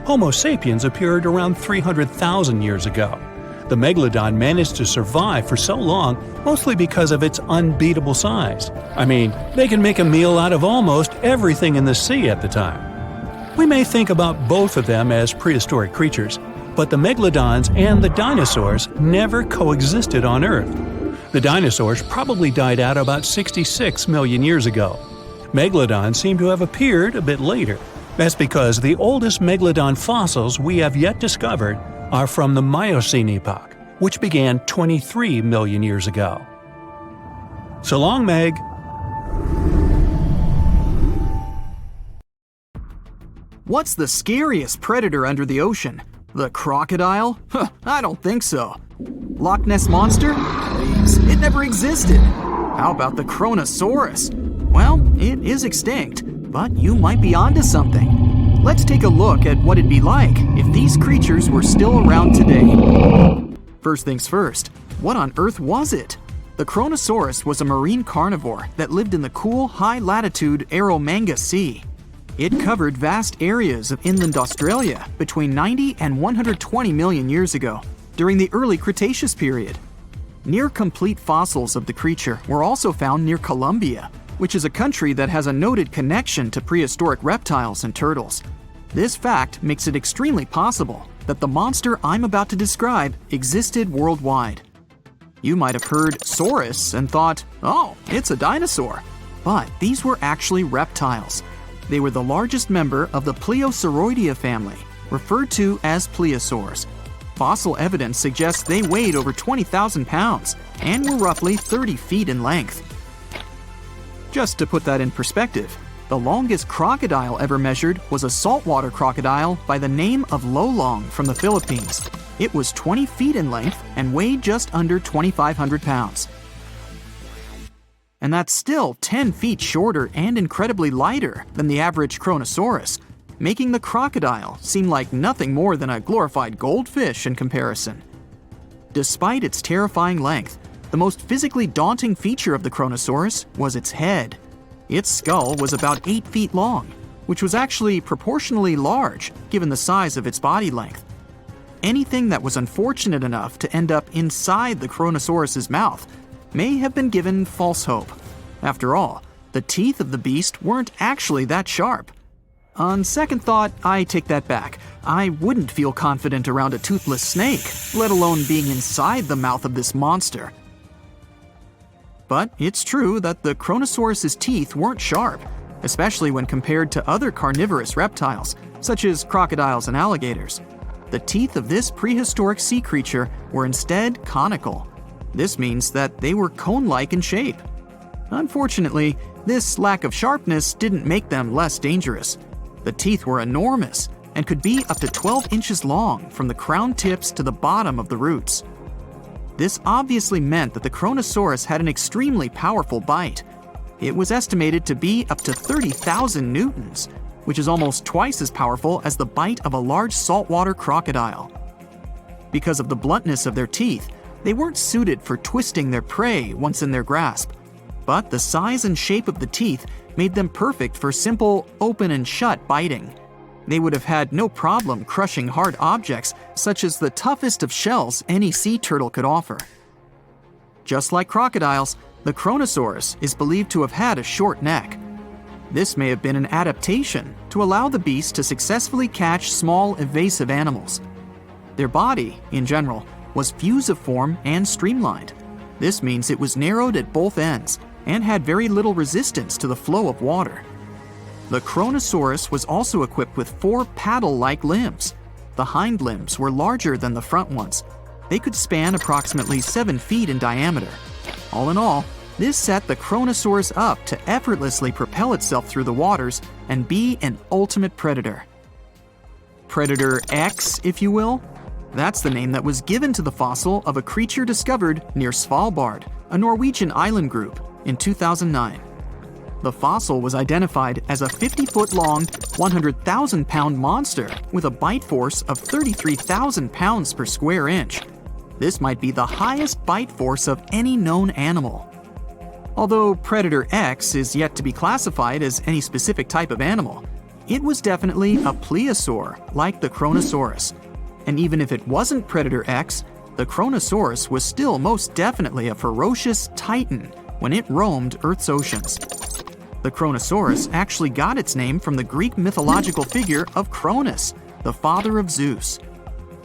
Speaker 1: Homo sapiens appeared around 300,000 years ago. The megalodon managed to survive for so long mostly because of its unbeatable size. I mean, they can make a meal out of almost everything in the sea at the time. We may think about both of them as prehistoric creatures, but the megalodons and the dinosaurs never coexisted on Earth. The dinosaurs probably died out about 66 million years ago. Megalodons seem to have appeared a bit later. That's because the oldest megalodon fossils we have yet discovered are from the Miocene epoch, which began 23 million years ago. So long, Meg.
Speaker 2: What's the scariest predator under the ocean? The crocodile? Huh, I don't think so. Loch Ness Monster? Please, it never existed. How about the Kronosaurus? Well, it is extinct, but you might be onto something. Let's take a look at what it'd be like if these creatures were still around today. First things first, what on earth was it? The Kronosaurus was a marine carnivore that lived in the cool, high-latitude Eromanga Sea. It covered vast areas of inland Australia between 90 and 120 million years ago, during the early Cretaceous period. Near-complete fossils of the creature were also found near Colombia, which is a country that has a noted connection to prehistoric reptiles and turtles. This fact makes it extremely possible that the monster I'm about to describe existed worldwide. You might have heard saurus and thought, oh, it's a dinosaur. But these were actually reptiles. They were the largest member of the Plesiosauridae family, referred to as plesiosaurs. Fossil evidence suggests they weighed over 20,000 pounds and were roughly 30 feet in length. Just to put that in perspective, the longest crocodile ever measured was a saltwater crocodile by the name of Lolong from the Philippines. It was 20 feet in length and weighed just under 2,500 pounds. And that's still 10 feet shorter and incredibly lighter than the average Kronosaurus, making the crocodile seem like nothing more than a glorified goldfish in comparison. Despite its terrifying length, the most physically daunting feature of the Kronosaurus was its head. Its skull was about 8 feet long, which was actually proportionally large given the size of its body length. Anything that was unfortunate enough to end up inside the Kronosaurus's mouth may have been given false hope. After all, the teeth of the beast weren't actually that sharp. On second thought, I take that back. I wouldn't feel confident around a toothless snake, let alone being inside the mouth of this monster. But it's true that the Kronosaurus's teeth weren't sharp, especially when compared to other carnivorous reptiles, such as crocodiles and alligators. The teeth of this prehistoric sea creature were instead conical. This means that they were cone-like in shape. Unfortunately, this lack of sharpness didn't make them less dangerous. The teeth were enormous and could be up to 12 inches long from the crown tips to the bottom of the roots. This obviously meant that the Kronosaurus had an extremely powerful bite. It was estimated to be up to 30,000 newtons, which is almost twice as powerful as the bite of a large saltwater crocodile. Because of the bluntness of their teeth, They weren't suited for twisting their prey once in their grasp, but the size and shape of the teeth made them perfect for simple open and shut biting. They would have had no problem crushing hard objects such as the toughest of shells any sea turtle could offer. Just like crocodiles, the Kronosaurus is believed to have had a short neck. This may have been an adaptation to allow the beast to successfully catch small evasive animals. Their body, in general, was fusiform and streamlined. This means it was narrowed at both ends and had very little resistance to the flow of water. The Kronosaurus was also equipped with 4 paddle-like limbs. The hind limbs were larger than the front ones. They could span approximately 7 feet in diameter. All in all, this set the Kronosaurus up to effortlessly propel itself through the waters and be an ultimate predator. Predator X, if you will? That's the name that was given to the fossil of a creature discovered near Svalbard, a Norwegian island group, in 2009. The fossil was identified as a 50-foot-long, 100,000-pound monster with a bite force of 33,000 pounds per square inch. This might be the highest bite force of any known animal. Although Predator X is yet to be classified as any specific type of animal, it was definitely a plesiosaur like the Kronosaurus. And even if it wasn't Predator X, the Kronosaurus was still most definitely a ferocious titan when it roamed Earth's oceans. The Kronosaurus actually got its name from the Greek mythological figure of Cronus, the father of Zeus.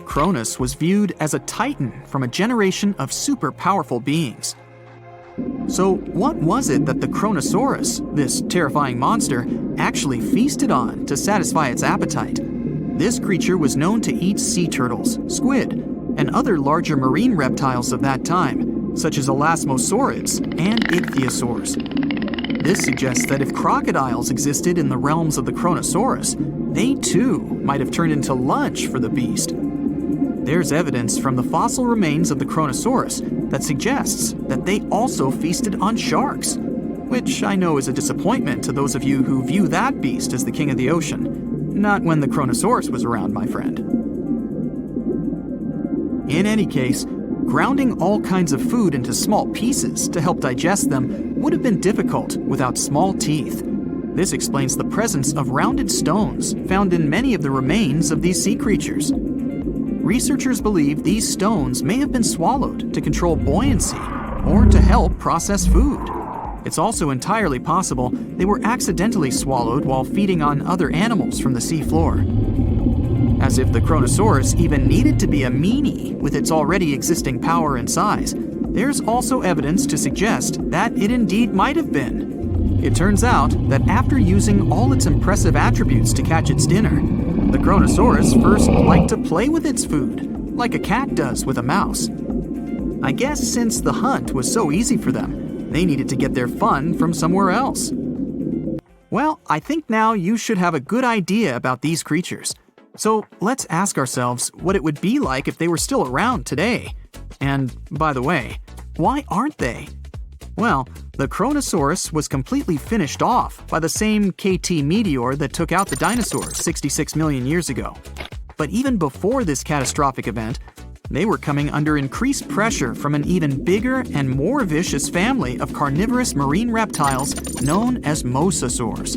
Speaker 2: Cronus was viewed as a titan from a generation of super powerful beings. So what was it that the Kronosaurus, this terrifying monster, actually feasted on to satisfy its appetite? This creature was known to eat sea turtles, squid, and other larger marine reptiles of that time, such as elasmosaurids and ichthyosaurs. This suggests that if crocodiles existed in the realms of the Kronosaurus, they too might have turned into lunch for the beast. There's evidence from the fossil remains of the Kronosaurus that suggests that they also feasted on sharks, which I know is a disappointment to those of you who view that beast as the king of the ocean. Not when the Kronosaurus was around, my friend. In any case, grounding all kinds of food into small pieces to help digest them would have been difficult without small teeth. This explains the presence of rounded stones found in many of the remains of these sea creatures. Researchers believe these stones may have been swallowed to control buoyancy or to help process food. It's also entirely possible they were accidentally swallowed while feeding on other animals from the seafloor. As if the Kronosaurus even needed to be a meanie with its already existing power and size, there's also evidence to suggest that it indeed might have been. It turns out that after using all its impressive attributes to catch its dinner, the Kronosaurus first liked to play with its food, like a cat does with a mouse. I guess since the hunt was so easy for them, they needed to get their fun from somewhere else. Well, I think now you should have a good idea about these creatures. So let's ask ourselves what it would be like if they were still around today. And by the way, why aren't they? Well, the Kronosaurus was completely finished off by the same KT meteor that took out the dinosaurs 66 million years ago. But even before this catastrophic event, they were coming under increased pressure from an even bigger and more vicious family of carnivorous marine reptiles known as mosasaurs.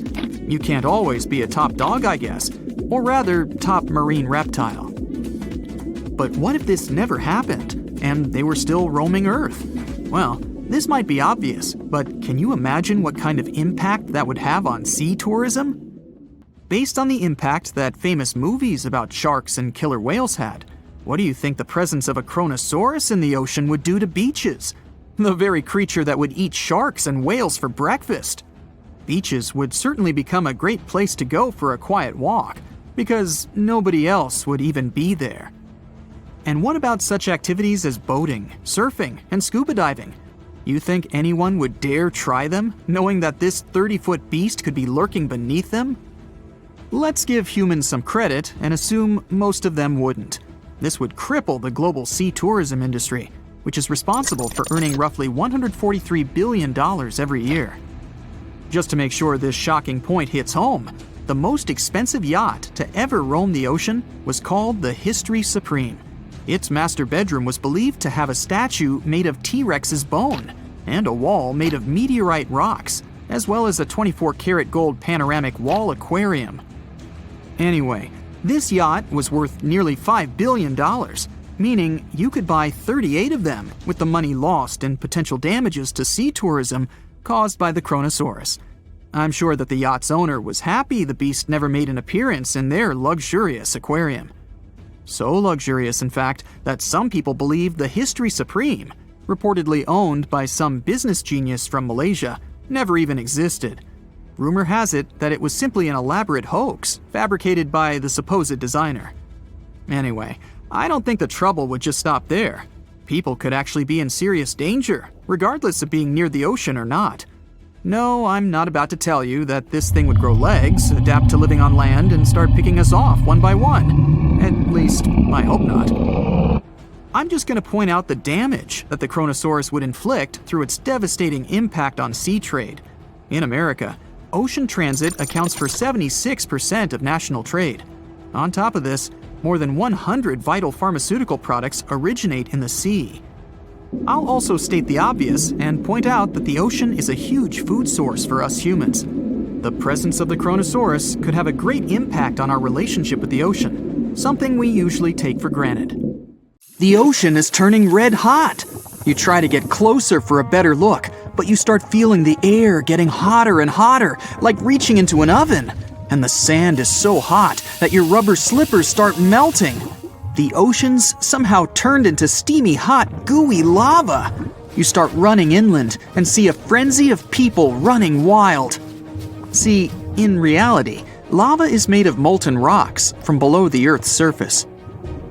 Speaker 2: You can't always be a top dog, I guess, or rather, top marine reptile. But what if this never happened, and they were still roaming Earth? Well, this might be obvious, but can you imagine what kind of impact that would have on sea tourism? Based on the impact that famous movies about sharks and killer whales had, what do you think the presence of a Kronosaurus in the ocean would do to beaches? The very creature that would eat sharks and whales for breakfast. Beaches would certainly become a great place to go for a quiet walk, because nobody else would even be there. And what about such activities as boating, surfing, and scuba diving? You think anyone would dare try them, knowing that this 30-foot beast could be lurking beneath them? Let's give humans some credit and assume most of them wouldn't. This would cripple the global sea tourism industry, which is responsible for earning roughly $143 billion every year. Just to make sure this shocking point hits home, the most expensive yacht to ever roam the ocean was called the History Supreme. Its master bedroom was believed to have a statue made of T-Rex's bone and a wall made of meteorite rocks, as well as a 24-karat gold panoramic wall aquarium. Anyway, this yacht was worth nearly $5 billion, meaning you could buy 38 of them with the money lost in potential damages to sea tourism caused by the Kronosaurus. I'm sure that the yacht's owner was happy the beast never made an appearance in their luxurious aquarium. So luxurious, in fact, that some people believe the History Supreme, reportedly owned by some business genius from Malaysia, never even existed. Rumor has it that it was simply an elaborate hoax fabricated by the supposed designer. Anyway, I don't think the trouble would just stop there. People could actually be in serious danger, regardless of being near the ocean or not. No, I'm not about to tell you that this thing would grow legs, adapt to living on land, and start picking us off one by one. At least, I hope not. I'm just going to point out the damage that the Kronosaurus would inflict through its devastating impact on sea trade. In America, ocean transit accounts for 76% of national trade. On top of this, more than 100 vital pharmaceutical products originate in the sea. I'll also state the obvious and point out that the ocean is a huge food source for us humans. The presence of the Kronosaurus could have a great impact on our relationship with the ocean, something we usually take for granted. The ocean is turning red hot. You try to get closer for a better look, but you start feeling the air getting hotter and hotter, like reaching into an oven. And the sand is so hot that your rubber slippers start melting. The ocean's somehow turned into steamy, hot, gooey lava. You start running inland and see a frenzy of people running wild. See, in reality, lava is made of molten rocks from below the Earth's surface.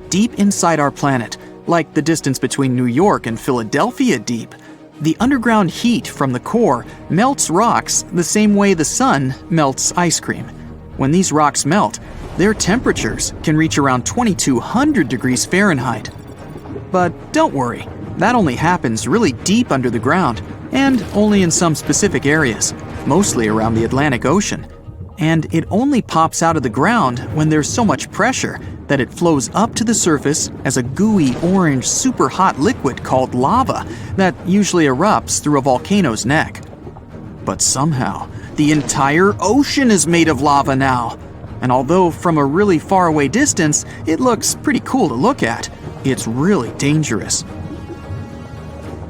Speaker 2: Deep inside our planet, like the distance between New York and Philadelphia deep, the underground heat from the core melts rocks the same way the sun melts ice cream. When these rocks melt, their temperatures can reach around 2200 degrees Fahrenheit. But don't worry, that only happens really deep under the ground, and only in some specific areas, mostly around the Atlantic Ocean. And it only pops out of the ground when there's so much pressure that it flows up to the surface as a gooey orange super hot liquid called lava that usually erupts through a volcano's neck. But somehow, the entire ocean is made of lava now. And although from a really far away distance, it looks pretty cool to look at, it's really dangerous.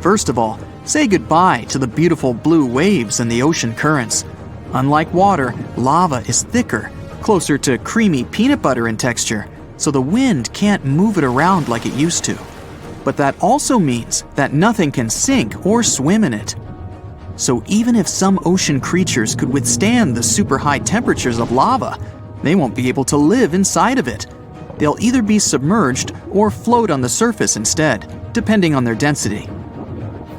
Speaker 2: First of all, say goodbye to the beautiful blue waves and the ocean currents. Unlike water, lava is thicker, closer to creamy peanut butter in texture, so the wind can't move it around like it used to. But that also means that nothing can sink or swim in it. So even if some ocean creatures could withstand the super high temperatures of lava, they won't be able to live inside of it. They'll either be submerged or float on the surface instead, depending on their density.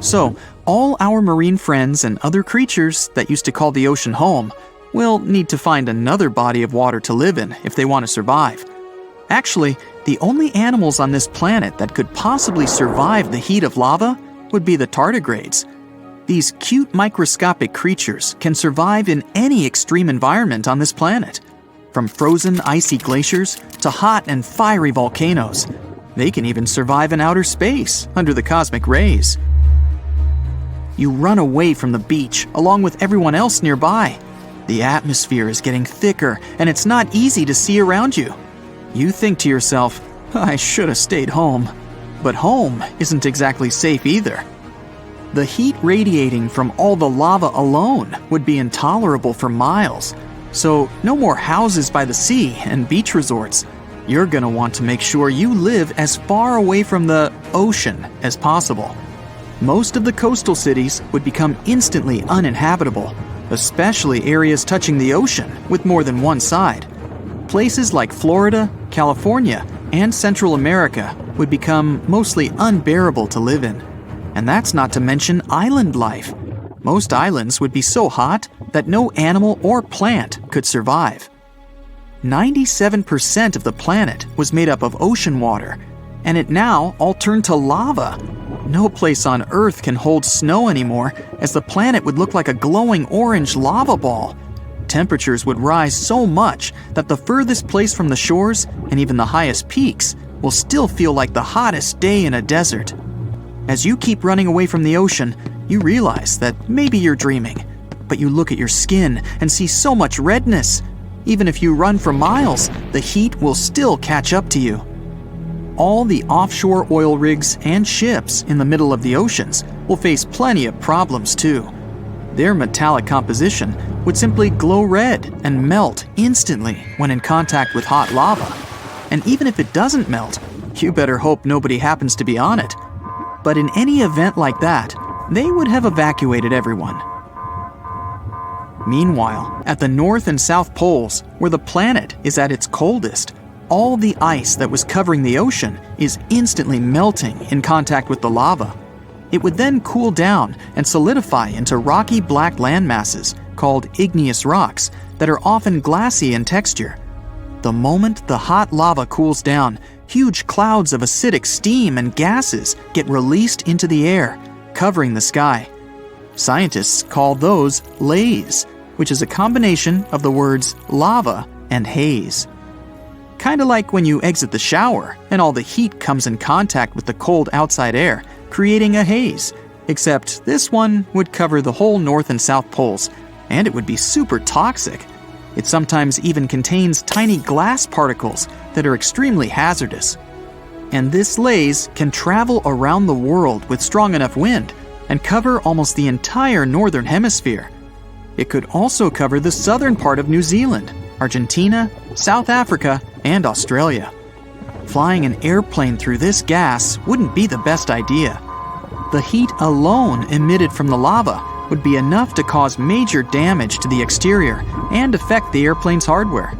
Speaker 2: So, all our marine friends and other creatures that used to call the ocean home will need to find another body of water to live in if they want to survive. Actually, the only animals on this planet that could possibly survive the heat of lava would be the tardigrades. These cute microscopic creatures can survive in any extreme environment on this planet. From frozen, icy glaciers to hot and fiery volcanoes. They can even survive in outer space under the cosmic rays. You run away from the beach along with everyone else nearby. The atmosphere is getting thicker and it's not easy to see around you. You think to yourself, I should have stayed home. But home isn't exactly safe either. The heat radiating from all the lava alone would be intolerable for miles. So no more houses by the sea and beach resorts. You're gonna want to make sure you live as far away from the ocean as possible. Most of the coastal cities would become instantly uninhabitable, especially areas touching the ocean with more than one side. Places like Florida, California, and Central America would become mostly unbearable to live in. And that's not to mention island life. Most islands would be so hot that no animal or plant could survive. 97% of the planet was made up of ocean water, and it now all turned to lava. No place on Earth can hold snow anymore, as the planet would look like a glowing orange lava ball. Temperatures would rise so much that the furthest place from the shores and even the highest peaks will still feel like the hottest day in a desert. As you keep running away from the ocean, you realize that maybe you're dreaming, but you look at your skin and see so much redness. Even if you run for miles, the heat will still catch up to you. All the offshore oil rigs and ships in the middle of the oceans will face plenty of problems too. Their metallic composition would simply glow red and melt instantly when in contact with hot lava. And even if it doesn't melt, you better hope nobody happens to be on it. But in any event like that, they would have evacuated everyone. Meanwhile, at the North and South Poles, where the planet is at its coldest, all the ice that was covering the ocean is instantly melting in contact with the lava. It would then cool down and solidify into rocky black landmasses called igneous rocks that are often glassy in texture. The moment the hot lava cools down, huge clouds of acidic steam and gases get released into the air, covering the sky. Scientists call those lays, which is a combination of the words lava and haze. Kinda like when you exit the shower and all the heat comes in contact with the cold outside air, creating a haze, except this one would cover the whole North and South Poles, and it would be super toxic. It sometimes even contains tiny glass particles that are extremely hazardous. And this laze can travel around the world with strong enough wind and cover almost the entire northern hemisphere. It could also cover the southern part of New Zealand, Argentina, South Africa, and Australia. Flying an airplane through this gas wouldn't be the best idea. The heat alone emitted from the lava would be enough to cause major damage to the exterior and affect the airplane's hardware.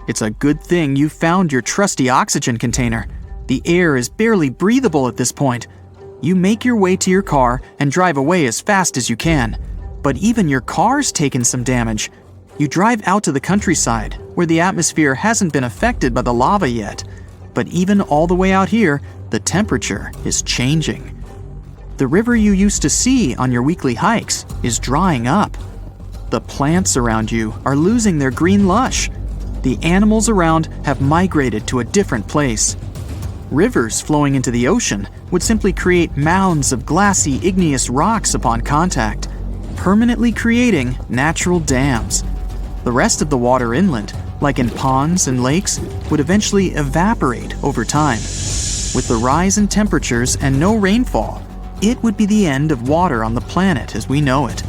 Speaker 2: It's a good thing you found your trusty oxygen container. The air is barely breathable at this point. You make your way to your car and drive away as fast as you can. But even your car's taken some damage. You drive out to the countryside, where the atmosphere hasn't been affected by the lava yet. But even all the way out here, the temperature is changing. The river you used to see on your weekly hikes is drying up. The plants around you are losing their green lush. The animals around have migrated to a different place. Rivers flowing into the ocean would simply create mounds of glassy igneous rocks upon contact, permanently creating natural dams. The rest of the water inland, like in ponds and lakes, would eventually evaporate over time. With the rise in temperatures and no rainfall, it would be the end of water on the planet as we know it.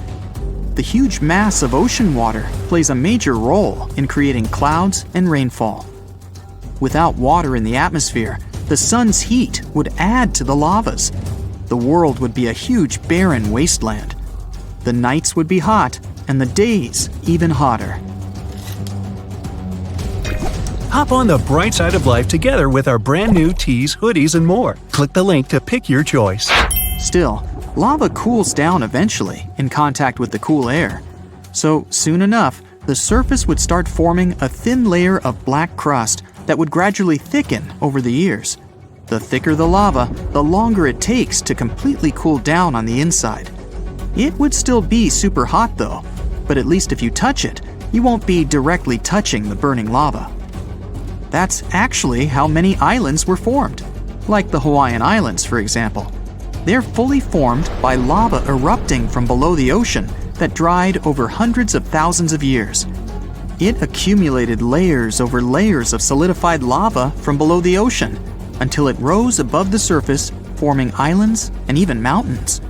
Speaker 2: The huge mass of ocean water plays a major role in creating clouds and rainfall. Without water in the atmosphere, the sun's heat would add to the lavas. The world would be a huge barren wasteland. The nights would be hot and the days even hotter.
Speaker 1: Hop on the bright side of life together with our brand new tees, hoodies, and more. Click the link to pick your choice.
Speaker 2: Still, lava cools down eventually in contact with the cool air. So soon enough, the surface would start forming a thin layer of black crust that would gradually thicken over the years. The thicker the lava, the longer it takes to completely cool down on the inside. It would still be super hot though, but at least if you touch it, you won't be directly touching the burning lava. That's actually how many islands were formed, like the Hawaiian Islands, for example. They're fully formed by lava erupting from below the ocean that dried over hundreds of thousands of years. It accumulated layers over layers of solidified lava from below the ocean until it rose above the surface, forming islands and even mountains.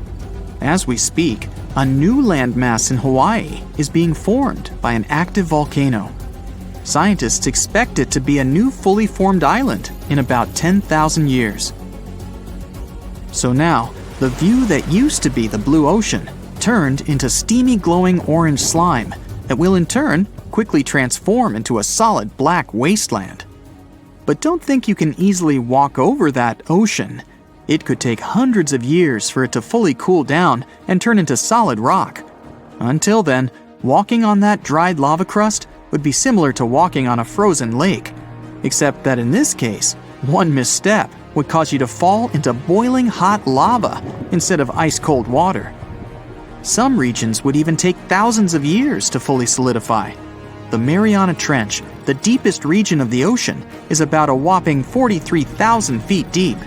Speaker 2: As we speak, a new landmass in Hawaii is being formed by an active volcano. Scientists expect it to be a new fully formed island in about 10,000 years. So now, the view that used to be the blue ocean turned into steamy glowing orange slime that will in turn quickly transform into a solid black wasteland. But don't think you can easily walk over that ocean. It could take hundreds of years for it to fully cool down and turn into solid rock. Until then, walking on that dried lava crust would be similar to walking on a frozen lake, except that in this case, one misstep would cause you to fall into boiling hot lava instead of ice-cold water. Some regions would even take thousands of years to fully solidify. The Mariana Trench, the deepest region of the ocean is about a whopping 43,000 feet deep.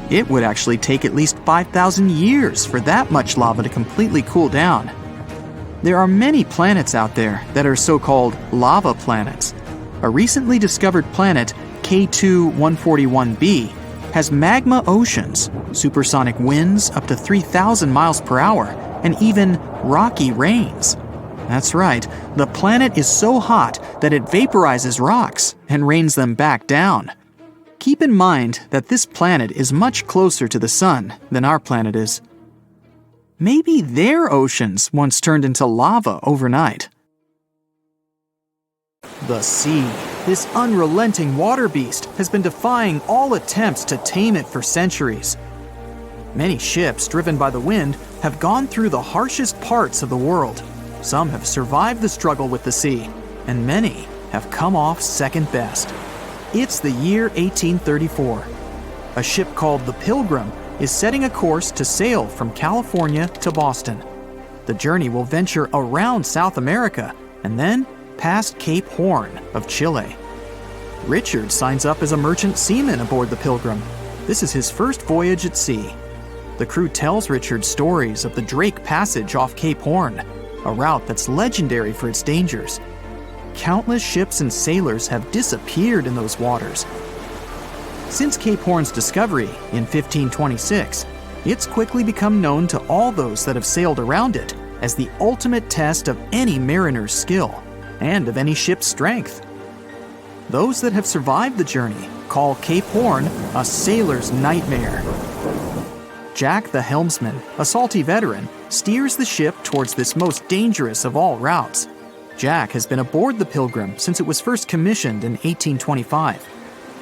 Speaker 2: It would actually take at least 5,000 years for that much lava to completely cool down. There are many planets out there that are so-called lava planets. A recently discovered planet, K2-141b, has magma oceans, supersonic winds up to 3,000 miles per hour, and even rocky rains. That's right, the planet is so hot that it vaporizes rocks and rains them back down. Keep in mind that this planet is much closer to the sun than our planet is. Maybe their oceans once turned into lava overnight. The sea, this unrelenting water beast, has been defying all attempts to tame it for centuries. Many ships driven by the wind have gone through the harshest parts of the world. Some have survived the struggle with the sea, and many have come off second best. It's the year 1834. A ship called the Pilgrim is setting a course to sail from California to Boston. The journey will venture around South America and then past Cape Horn of Chile. Richard signs up as a merchant seaman aboard the Pilgrim. This is his first voyage at sea. The crew tells Richard stories of the Drake Passage off Cape Horn, a route that's legendary for its dangers. Countless ships and sailors have disappeared in those waters. Since Cape Horn's discovery in 1526, it's quickly become known to all those that have sailed around it as the ultimate test of any mariner's skill and of any ship's strength. Those that have survived the journey call Cape Horn a sailor's nightmare. Jack the helmsman, a salty veteran, steers the ship towards this most dangerous of all routes. Jack has been aboard the Pilgrim since it was first commissioned in 1825.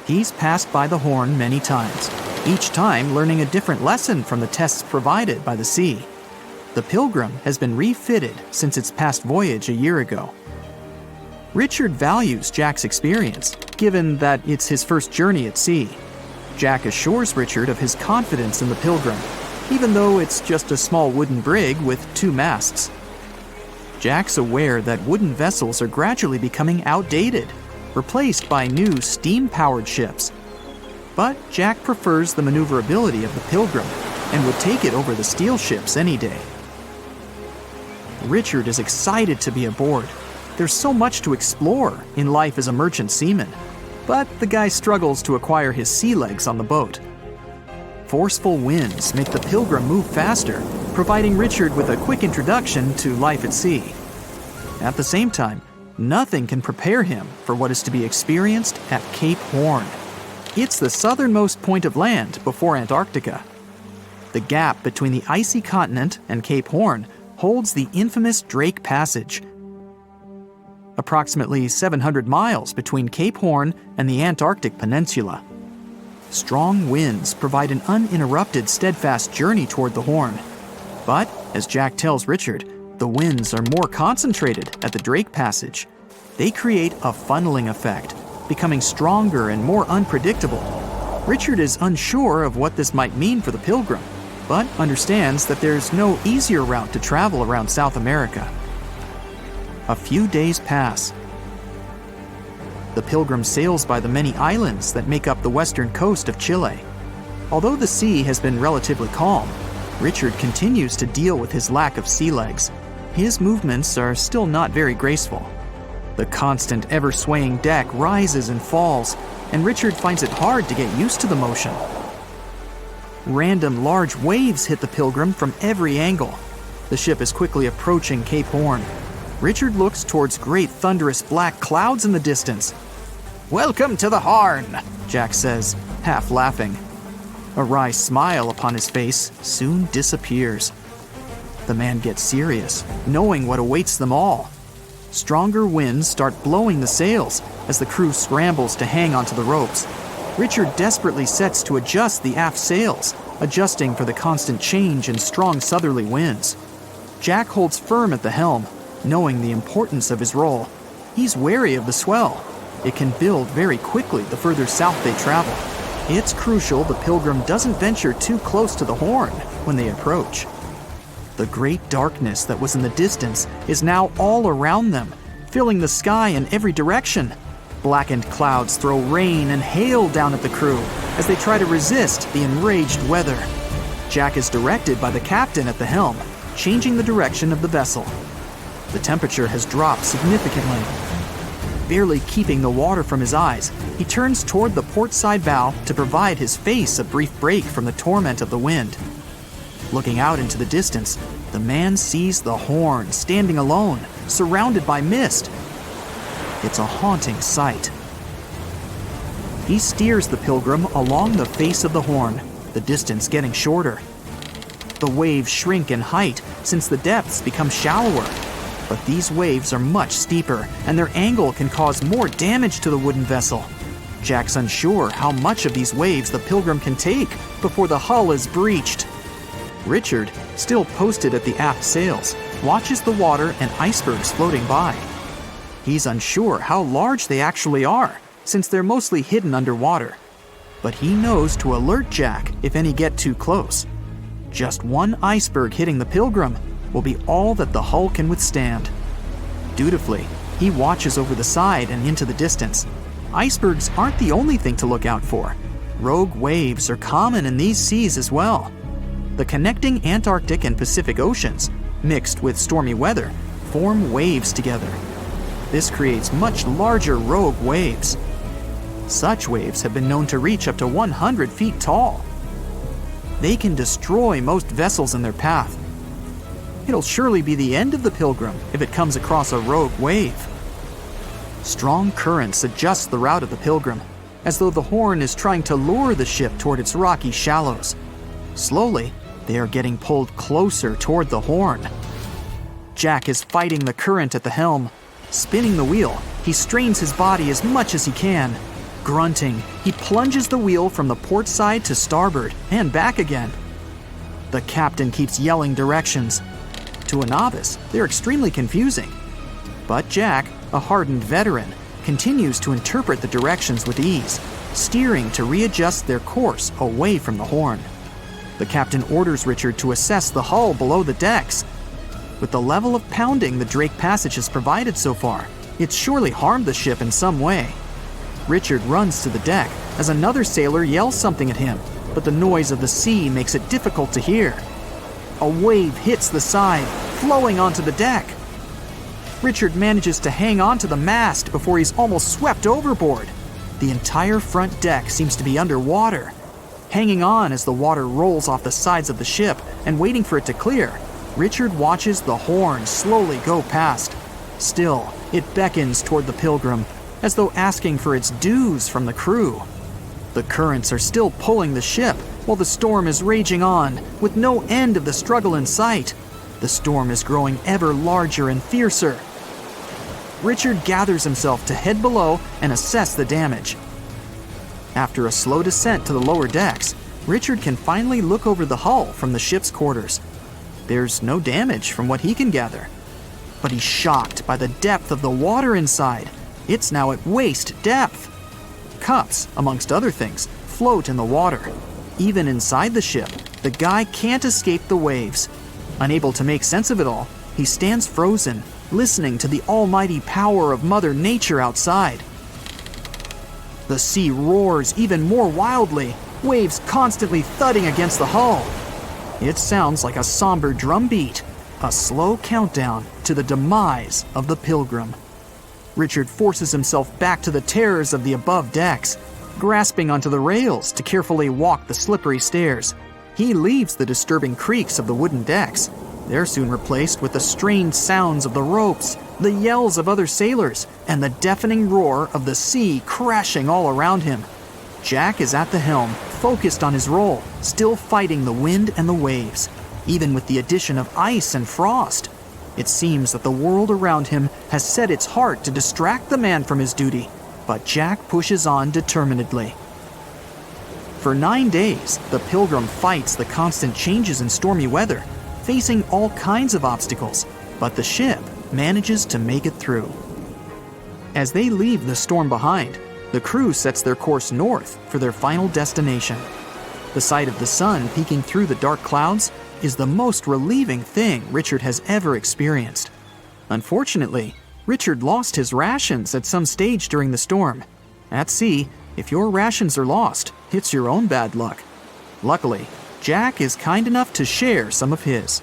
Speaker 2: He's passed by the Horn many times, each time learning a different lesson from the tests provided by the sea. The Pilgrim has been refitted since its past voyage a year ago. Richard values Jack's experience, given that it's his first journey at sea. Jack assures Richard of his confidence in the Pilgrim, even though it's just a small wooden brig with 2 masts. Jack's aware that wooden vessels are gradually becoming outdated, replaced by new steam-powered ships. But Jack prefers the maneuverability of the Pilgrim and would take it over the steel ships any day. Richard is excited to be aboard. There's so much to explore in life as a merchant seaman, but the guy struggles to acquire his sea legs on the boat. Forceful winds make the Pilgrim move faster, providing Richard with a quick introduction to life at sea. At the same time, nothing can prepare him for what is to be experienced at Cape Horn. It's the southernmost point of land before Antarctica. The gap between the icy continent and Cape Horn holds the infamous Drake Passage. Approximately 700 miles between Cape Horn and the Antarctic Peninsula. Strong winds provide an uninterrupted, steadfast journey toward the Horn. But, as Jack tells Richard, the winds are more concentrated at the Drake Passage. They create a funneling effect, becoming stronger and more unpredictable. Richard is unsure of what this might mean for the Pilgrim, but understands that there's no easier route to travel around South America. A few days pass. The Pilgrim sails by the many islands that make up the western coast of Chile. Although the sea has been relatively calm, Richard continues to deal with his lack of sea legs. His movements are still not very graceful. The constant, ever-swaying deck rises and falls, and Richard finds it hard to get used to the motion. Random large waves hit the Pilgrim from every angle. The ship is quickly approaching Cape Horn. Richard looks towards great thunderous black clouds in the distance. "Welcome to the Horn," Jack says, half laughing. A wry smile upon his face soon disappears. The man gets serious, knowing what awaits them all. Stronger winds start blowing the sails as the crew scrambles to hang onto the ropes. Richard desperately sets to adjust the aft sails, adjusting for the constant change in strong southerly winds. Jack holds firm at the helm, knowing the importance of his role. He's wary of the swell. It can build very quickly the further south they travel. It's crucial the Pilgrim doesn't venture too close to the Horn when they approach. The great darkness that was in the distance is now all around them, filling the sky in every direction. Blackened clouds throw rain and hail down at the crew as they try to resist the enraged weather. Jack is directed by the captain at the helm, changing the direction of the vessel. The temperature has dropped significantly. Barely keeping the water from his eyes, he turns toward the port side bow to provide his face a brief break from the torment of the wind. Looking out into the distance, the man sees the Horn standing alone, surrounded by mist. It's a haunting sight. He steers the Pilgrim along the face of the Horn, the distance getting shorter. The waves shrink in height since the depths become shallower, but these waves are much steeper and their angle can cause more damage to the wooden vessel. Jack's unsure how much of these waves the Pilgrim can take before the hull is breached. Richard, still posted at the aft sails, watches the water and icebergs floating by. He's unsure how large they actually are, since they're mostly hidden underwater. But he knows to alert Jack if any get too close. Just one iceberg hitting the Pilgrim will be all that the hull can withstand. Dutifully, he watches over the side and into the distance. Icebergs aren't the only thing to look out for. Rogue waves are common in these seas as well. The connecting Antarctic and Pacific Oceans, mixed with stormy weather, form waves together. This creates much larger rogue waves. Such waves have been known to reach up to 100 feet tall. They can destroy most vessels in their path. It'll surely be the end of the Pilgrim if it comes across a rogue wave. Strong currents adjust the route of the Pilgrim, as though the Horn is trying to lure the ship toward its rocky shallows. Slowly, they are getting pulled closer toward the Horn. Jack is fighting the current at the helm. Spinning the wheel, he strains his body as much as he can. Grunting, he plunges the wheel from the port side to starboard and back again. The captain keeps yelling directions. To a novice, they're extremely confusing. But Jack, a hardened veteran, continues to interpret the directions with ease, steering to readjust their course away from the Horn. The captain orders Richard to assess the hull below the decks. With the level of pounding the Drake Passage has provided so far, it's surely harmed the ship in some way. Richard runs to the deck as another sailor yells something at him, but the noise of the sea makes it difficult to hear. A wave hits the side, flowing onto the deck. Richard manages to hang on to the mast before he's almost swept overboard. The entire front deck seems to be underwater. Hanging on as the water rolls off the sides of the ship and waiting for it to clear, Richard watches the Horn slowly go past. Still, it beckons toward the Pilgrim, as though asking for its dues from the crew. The currents are still pulling the ship, while the storm is raging on, with no end of the struggle in sight. The storm is growing ever larger and fiercer. Richard gathers himself to head below and assess the damage. After a slow descent to the lower decks, Richard can finally look over the hull from the ship's quarters. There's no damage from what he can gather. But he's shocked by the depth of the water inside. It's now at waist depth. Cups, amongst other things, float in the water. Even inside the ship, the guy can't escape the waves. Unable to make sense of it all, he stands frozen, listening to the almighty power of Mother Nature outside. The sea roars even more wildly, waves constantly thudding against the hull. It sounds like a somber drumbeat, a slow countdown to the demise of the Pilgrim. Richard forces himself back to the terrors of the above decks, grasping onto the rails to carefully walk the slippery stairs. He leaves the disturbing creaks of the wooden decks. They're soon replaced with the strained sounds of the ropes, the yells of other sailors, and the deafening roar of the sea crashing all around him. Jack is at the helm, focused on his role, still fighting the wind and the waves, even with the addition of ice and frost. It seems that the world around him has set its heart to distract the man from his duty, but Jack pushes on determinedly. For 9 days, the Pilgrim fights the constant changes in stormy weather, facing all kinds of obstacles, but the ship manages to make it through. As they leave the storm behind, the crew sets their course north for their final destination. The sight of the sun peeking through the dark clouds is the most relieving thing Richard has ever experienced. Unfortunately, Richard lost his rations at some stage during the storm. At sea, if your rations are lost, it's your own bad luck. Luckily, Jack is kind enough to share some of his.